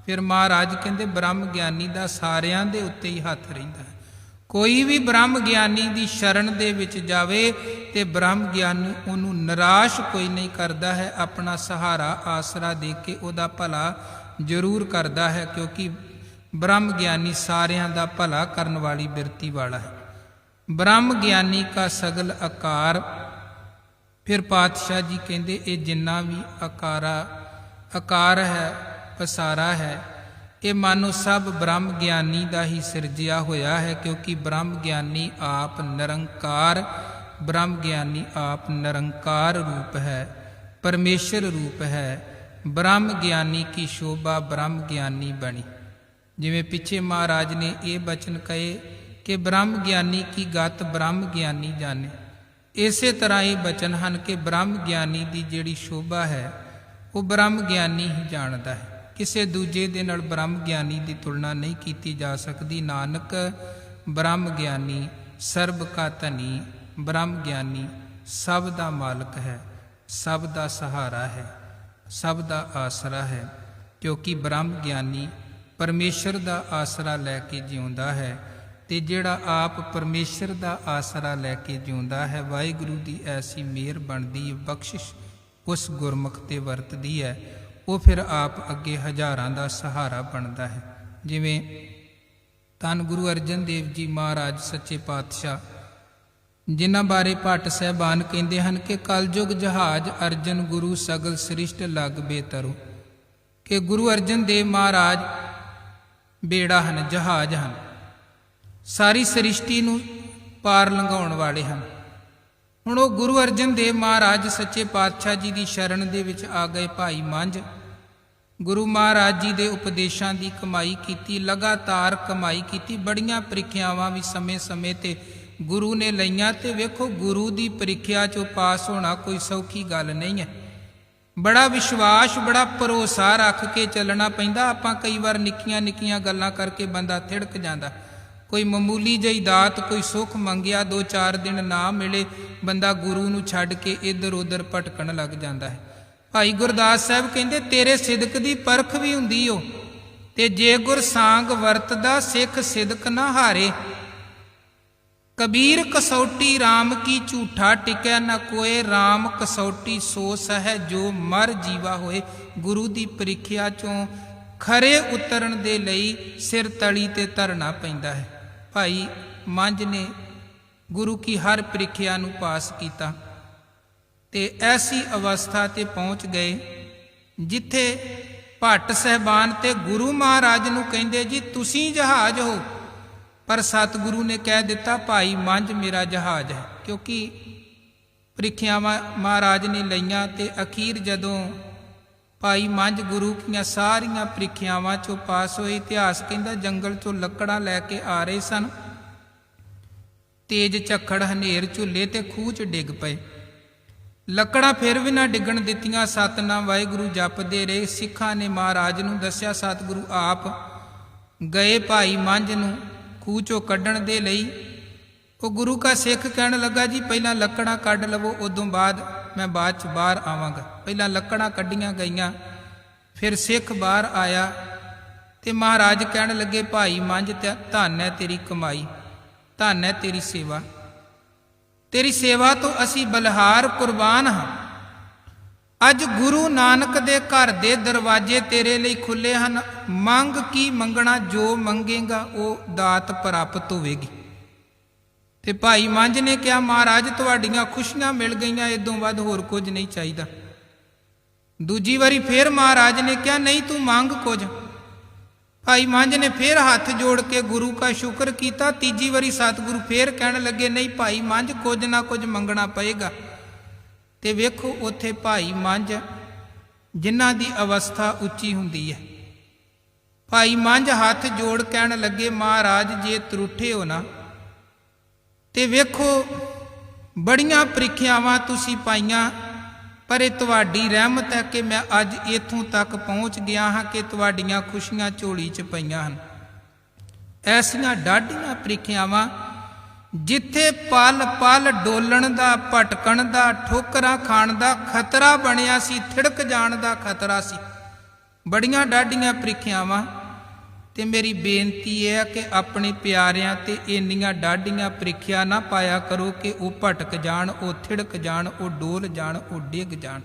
ਫਿਰ ਮਹਾਰਾਜ ਕਹਿੰਦੇ ਬ੍ਰਹਮ ਗਿਆਨੀ ਦਾ ਸਾਰਿਆਂ ਦੇ ਉੱਤੇ ਹੀ ਹੱਥ ਰਹਿੰਦਾ ਹੈ। ਕੋਈ ਵੀ ਬ੍ਰਹਮ ਗਿਆਨੀ ਦੀ ਸ਼ਰਨ ਦੇ ਵਿੱਚ ਜਾਵੇ ਤੇ ਬ੍ਰਹਮ ਗਿਆਨੀ ਉਹਨੂੰ ਨਿਰਾਸ਼ ਕੋਈ ਨਹੀਂ ਕਰਦਾ ਹੈ। ਆਪਣਾ ਸਹਾਰਾ ਆਸਰਾ ਦੇ ਕੇ ਉਹਦਾ ਭਲਾ ਜ਼ਰੂਰ ਕਰਦਾ ਹੈ, ਕਿਉਂਕਿ ਬ੍ਰਹਮ ਗਿਆਨੀ ਸਾਰਿਆਂ ਦਾ ਭਲਾ ਕਰਨ ਵਾਲੀ ਬਿਰਤੀ ਵਾਲਾ ਹੈ। ਬ੍ਰਹਮ ਗਿਆਨੀ ਕਾ ਸਗਲ ਆਕਾਰ। ਫਿਰ ਪਾਤਸ਼ਾਹ ਜੀ ਕਹਿੰਦੇ ਇਹ ਜਿੰਨਾ ਵੀ ਆਕਾਰ ਹੈ, ਪਸਾਰਾ ਹੈ, ਇਹ ਮਾਨੋ ਸਭ ਬ੍ਰਹਮ ਗਿਆਨੀ ਦਾ ਹੀ ਸਿਰਜਿਆ ਹੋਇਆ ਹੈ। ਕਿਉਂਕਿ ਬ੍ਰਹਮ ਗਿਆਨੀ ਆਪ ਨਿਰੰਕਾਰ, ਬ੍ਰਹਮ ਗਿਆਨੀ ਆਪ ਨਿਰੰਕਾਰ ਰੂਪ ਹੈ, ਪਰਮੇਸ਼ਰ ਰੂਪ ਹੈ। ਬ੍ਰਹਮ ਗਿਆਨੀ ਕੀ ਸ਼ੋਭਾ ਬ੍ਰਹਮ ਗਿਆਨੀ ਬਣੀ। ਜਿਵੇਂ ਪਿੱਛੇ ਮਹਾਰਾਜ ਨੇ ਇਹ ਬਚਨ ਕਹੇ ਕਿ ਬ੍ਰਹਮ ਗਿਆਨੀ ਕੀ ਗਤ ਬ੍ਰਹਮ ਗਿਆਨੀ ਜਾਣੇ, ਇਸੇ ਤਰ੍ਹਾਂ ਇਹ ਬਚਨ ਹਨ ਕਿ ਬ੍ਰਹਮ ਗਿਆਨੀ ਦੀ ਜਿਹੜੀ ਸ਼ੋਭਾ ਹੈ ਉਹ ਬ੍ਰਹਮ ਗਿਆਨੀ ਹੀ ਜਾਣਦਾ ਹੈ। ਕਿਸੇ ਦੂਜੇ ਦੇ ਨਾਲ ਬ੍ਰਹਮ ਗਿਆਨੀ ਦੀ ਤੁਲਨਾ ਨਹੀਂ ਕੀਤੀ ਜਾ ਸਕਦੀ। ਨਾਨਕ ਬ੍ਰਹਮ ਗਿਆਨੀ ਸਰਬ ਕਾ ਧਨੀ, ਬ੍ਰਹਮ ਗਿਆਨੀ ਸਭ ਦਾ ਮਾਲਕ ਹੈ, ਸਭ ਦਾ ਸਹਾਰਾ ਹੈ, ਸਭ ਦਾ ਆਸਰਾ ਹੈ। ਕਿਉਂਕਿ ਬ੍ਰਹਮ ਗਿਆਨੀ ਪਰਮੇਸ਼ਰ ਦਾ ਆਸਰਾ ਲੈ ਕੇ ਜਿਉਂਦਾ ਹੈ, ਤੇ ਜਿਹੜਾ ਆਪ ਪਰਮੇਸ਼ਰ ਦਾ ਆਸਰਾ ਲੈ ਕੇ ਜਿਉਂਦਾ ਹੈ, ਵਾਹਿਗੁਰੂ ਦੀ ਐਸੀ ਮਿਹਰ ਬਣਦੀ, ਬਖਸ਼ਿਸ਼ ਉਸ ਗੁਰਮੁਖ ਤੇ ਵਰਤਦੀ ਹੈ, ਉਹ ਫਿਰ ਆਪ ਅੱਗੇ ਹਜ਼ਾਰਾਂ ਦਾ ਸਹਾਰਾ ਬਣਦਾ ਹੈ। ਜਿਵੇਂ ਧੰਨ ਗੁਰੂ ਅਰਜਨ ਦੇਵ ਜੀ ਮਹਾਰਾਜ ਸੱਚੇ ਪਾਤਸ਼ਾਹ, ਜਿਨ੍ਹਾਂ ਬਾਰੇ ਭੱਟ ਸਾਹਿਬਾਨ ਕਹਿੰਦੇ ਹਨ ਕਿ ਕਲਯੁਗ ਜਹਾਜ਼ ਅਰਜਨ ਗੁਰੂ ਸਗਲ ਸ੍ਰਿਸ਼ਟ ਲਗ ਬੇਤਰੁ, ਕਿ ਗੁਰੂ ਅਰਜਨ ਦੇਵ ਮਹਾਰਾਜ ਬੇੜਾ ਹਨ, ਜਹਾਜ਼ ਹਨ, ਸਾਰੀ ਸ੍ਰਿਸ਼ਟੀ ਨੂੰ ਪਾਰ ਲੰਘਾਉਣ ਵਾਲੇ ਹਨ। ਹੁਣ ਉਹ ਗੁਰੂ ਅਰਜਨ ਦੇਵ ਮਹਾਰਾਜ ਸੱਚੇ ਪਾਤਸ਼ਾਹ ਜੀ ਦੀ ਸ਼ਰਨ ਦੇ ਵਿੱਚ ਆ ਗਏ। ਭਾਈ ਮੰਝ ਗੁਰੂ ਮਹਾਰਾਜ ਜੀ ਦੇ ਉਪਦੇਸ਼ਾਂ ਦੀ ਕਮਾਈ ਕੀਤੀ, ਲਗਾਤਾਰ ਕਮਾਈ ਕੀਤੀ। ਬੜੀਆਂ ਪ੍ਰੀਖਿਆਵਾਂ ਵੀ ਸਮੇਂ-ਸਮੇਂ ਤੇ ਗੁਰੂ ਨੇ ਲਈਆਂ, ਤੇ ਵੇਖੋ ਗੁਰੂ ਦੀ ਪ੍ਰੀਖਿਆ 'ਚੋਂ ਪਾਸ ਹੋਣਾ ਕੋਈ ਸੌਖੀ ਗੱਲ ਨਹੀਂ ਹੈ। ਬੜਾ ਵਿਸ਼ਵਾਸ, ਬੜਾ ਭਰੋਸਾ ਰੱਖ ਕੇ ਚੱਲਣਾ ਪੈਂਦਾ। ਆਪਾਂ ਕਈ ਵਾਰ ਨਿੱਕੀਆਂ ਗੱਲਾਂ ਕਰਕੇ ਬੰਦਾ ਥਿੜਕ ਜਾਂਦਾ। ਕੋਈ ਮਾਮੂਲੀ ਜਿਹੀ ਦਾਤ, ਕੋਈ ਸੁੱਖ ਮੰਗਿਆ, 2-4 ਦਿਨ ਨਾ ਮਿਲੇ, ਬੰਦਾ ਗੁਰੂ ਨੂੰ ਛੱਡ ਕੇ ਇੱਧਰ ਉੱਧਰ ਭਟਕਣ ਲੱਗ ਜਾਂਦਾ ਹੈ। ਭਾਈ ਗੁਰਦਾਸ ਸਾਹਿਬ ਕਹਿੰਦੇ ਤੇਰੇ ਸਿਦਕ ਦੀ ਪਰਖ ਵੀ ਹੁੰਦੀ ਓ, ਤੇ ਜੇ ਗੁਰ ਸਾਂਗ ਵਰਤਦਾ ਸਿੱਖ ਸਿਦਕ ਨਾ ਹਾਰੇ। ਕਬੀਰ ਕਸੌਟੀ RAM ਕੀ ਝੂਠਾ ਟਿਕੈ ਨਾ ਕੋਏ, RAM ਕਸੌਟੀ ਸੋ ਸਹਿ ਜੋ ਮਰ ਜੀਵਾ ਹੋਏ। ਗੁਰੂ ਦੀ ਪ੍ਰੀਖਿਆ ਚੋਂ ਖਰੇ ਉਤਰਨ ਦੇ ਲਈ ਸਿਰ ਤਲੀ ਤੇ ਧਰਨਾ ਪੈਂਦਾ ਹੈ। ਭਾਈ ਮੰਝ ਨੇ ਗੁਰੂ ਕੀ ਹਰ ਪ੍ਰੀਖਿਆ ਨੂੰ ਪਾਸ ਕੀਤਾ ਤੇ ਐਸੀ ਅਵਸਥਾ ਤੇ ਪਹੁੰਚ ਗਏ ਜਿੱਥੇ ਭੱਟ ਸਾਹਿਬਾਨ ਤੇ ਗੁਰੂ ਮਹਾਰਾਜ ਨੂੰ ਕਹਿੰਦੇ ਜੀ ਤੁਸੀਂ ਜਹਾਜ਼ ਹੋ, ਪਰ ਸਤਿਗੁਰੂ ਨੇ ਕਹਿ ਦਿੱਤਾ ਭਾਈ ਮੰਝ ਮੇਰਾ ਜਹਾਜ਼ ਹੈ। ਕਿਉਂਕਿ ਪ੍ਰੀਖਿਆਵਾਂ ਮਹਾਰਾਜ ਨੇ ਲਈਆਂ ਤੇ ਅਖੀਰ ਜਦੋਂ ਭਾਈ ਮੰਝ ਗੁਰੂ ਦੀਆਂ ਸਾਰੀਆਂ ਪ੍ਰੀਖਿਆਵਾਂ 'ਚੋਂ ਪਾਸ ਹੋਏ, ਇਤਿਹਾਸ ਕਹਿੰਦਾ ਜੰਗਲ 'ਚੋਂ ਲੱਕੜਾਂ ਲੈ ਕੇ ਆ ਰਹੇ ਸਨ, ਤੇਜ ਝੱਖੜ ਹਨੇਰ ਝੁੱਲੇ ਤੇ ਖੂਹ 'ਚ ਡਿੱਗ ਪਏ। ਲੱਕੜਾਂ ਫਿਰ ਵੀ ਨਾ ਡਿੱਗਣ ਦਿੱਤੀਆਂ, ਸਤਿਨਾਮ ਵਾਹਿਗੁਰੂ ਜਪਦੇ ਰਹੇ। ਸਿੱਖਾਂ ਨੇ ਮਹਾਰਾਜ ਨੂੰ ਦੱਸਿਆ, ਸਤਿਗੁਰੂ ਆਪ गए भाई मंझ नूं खूह चों कड्ढण दे लई। वो गुरु का सिख कहण लगा जी पहला लकड़ां कढ लवो, उदों बाद मैं बाद च बाहर आवांगा। पहला लकड़ां कड्ढियां गईयां, फिर सिख बाहर आया ते महाराज कहण लगे भाई मंझ धन है तेरी कमाई, धन है तेरी सेवा, तेरी सेवा तो असी बलिहार कुर्बान हाँ। अज गुरु नानक दे घर दे दरवाजे तेरे लिए खुले हैं, मंग की मंगना, जो मंगेगा वो दात प्राप्त होवेगी। ते भाई मंझ ने कहा महाराज तुहाड़ियां खुशियां मिल गईयां, इदों वध होर कुछ नहीं चाहिदा। दूजी वारी फिर महाराज ने कहा नहीं तू मंग कुछ। भाई मंझ ने फिर हाथ जोड़ के गुरु का शुक्र किया। तीजी वारी सतगुरु फिर कहण लगे नहीं भाई मंझ कुछ ना कुछ मंगना पएगा। ते वेखो उत्थे भाई मंझ जिन्हां दी अवस्था उच्ची हुंदी है, भाई मंझ हाथ जोड़ कहण लगे महाराज जे त्रुठे हो ना ते वेखो बड़ियां ਪ੍ਰੀਖਿਆਵਾਂ तुसीं पाईयां, पर ਇਹ ਤੁਹਾਡੀ ਰਹਿਮਤ है कि मैं अज इत्थों तक पहुँच गया हाँ कि ਤੁਹਾਡੀਆਂ खुशियां झोली च पईयां हन। ऐसियां डाढियां ਪ੍ਰੀਖਿਆਵਾਂ जिथे पल पल डोलण दा, भटकण दा, ठोकरां खाण दा खतरा बनिया सी, थिड़क जाण दा खतरा सी। बड़ियां डाढियां ਪ੍ਰੀਖਿਆਵਾਂ ते मेरी बेनती है कि अपने प्यारियां ते इन्नियां डाढियां ਪ੍ਰੀਖਿਆ ना पाया करो कि वो भटक जाण, वो थिड़क जाण, वो डोल जाण, वो डिग जाण।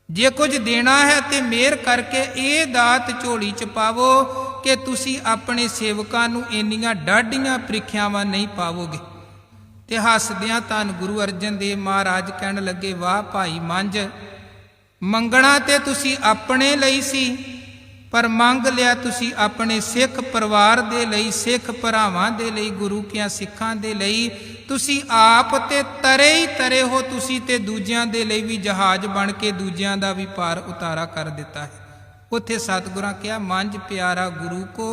जे कुछ देना है तो मेहर करके ये दात झोली च पावो कि तुसी अपने सेवकां नूं इन्नियां डाढियां ਪ੍ਰੀਖਿਆਵਾਂ नहीं पावोगे। ते हसदियां धन गुरु अर्जन देव महाराज कहण लगे वाह भाई मंझ, मंगना ते तुसी अपने लई सी, पर मंग लिया तुसी अपने सिख परिवार दे लई, सिख भरावां दे लई, गुरु कियां सिखां दे लई। तुसी आप ते तरे ही तरे हो, तुसी ते दूजियां दे लई भी जहाज बन के दूजियां दा भी पार उतारा कर दिता है। उत्थे सतगुरां कहा मंझ प्यारा गुरु को,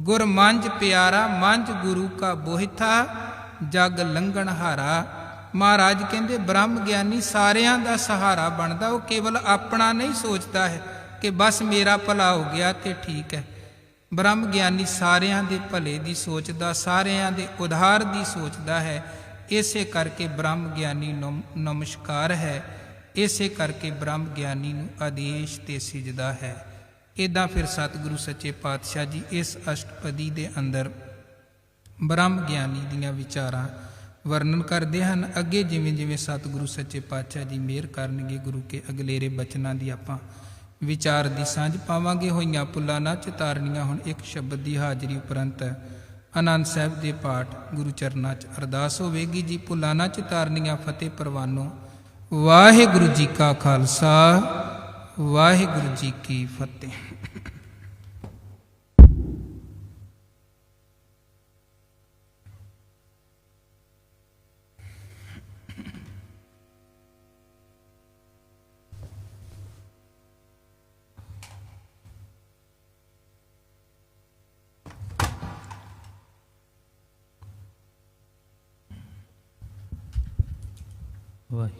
गुर मंझ प्यारा, मंझ गुरु का बोहिथा, जग लंघन हारा। महाराज कहंदे ब्रह्म ज्ञानी सारियां दा सहारा बनदा, वो केवल अपना नहीं सोचता है कि बस मेरा भला हो गया तो ठीक है। ब्रह्म ज्ञानी सारियां दे भले दी सोचदा, सारियां दे उधार दी सोचदा है। इसे करके ब्रह्म ज्ञानी नमस्कार है, इसे करके ब्रह्म ज्ञानी नूं आदेश ते सिजदा है। इदां फिर सतगुरु सच्चे पातशाह जी इस अष्टपदी दे अंदर ब्रह्म ज्ञानी दीयां विचारां वर्णन करते हैं। अगे जिवें जिवें सतगुरु सच्चे पातशाह जी मेहर करनगे गुरु के अगलेरे बचनां दी आपां विचार दी सांझ पावांगे। होईयां पुल्लां ना चितारनियां हुण एक शब्द दी हाजरी उपरंत आनंद साहिब दे पाठ गुरु चरनां च अरदास होवेगी जी। पुल्लां ना चितारनियां फतेह परवानो। वाहिगुरु जी का खालसा, वाहिगुरु जी की फतेह। वाह।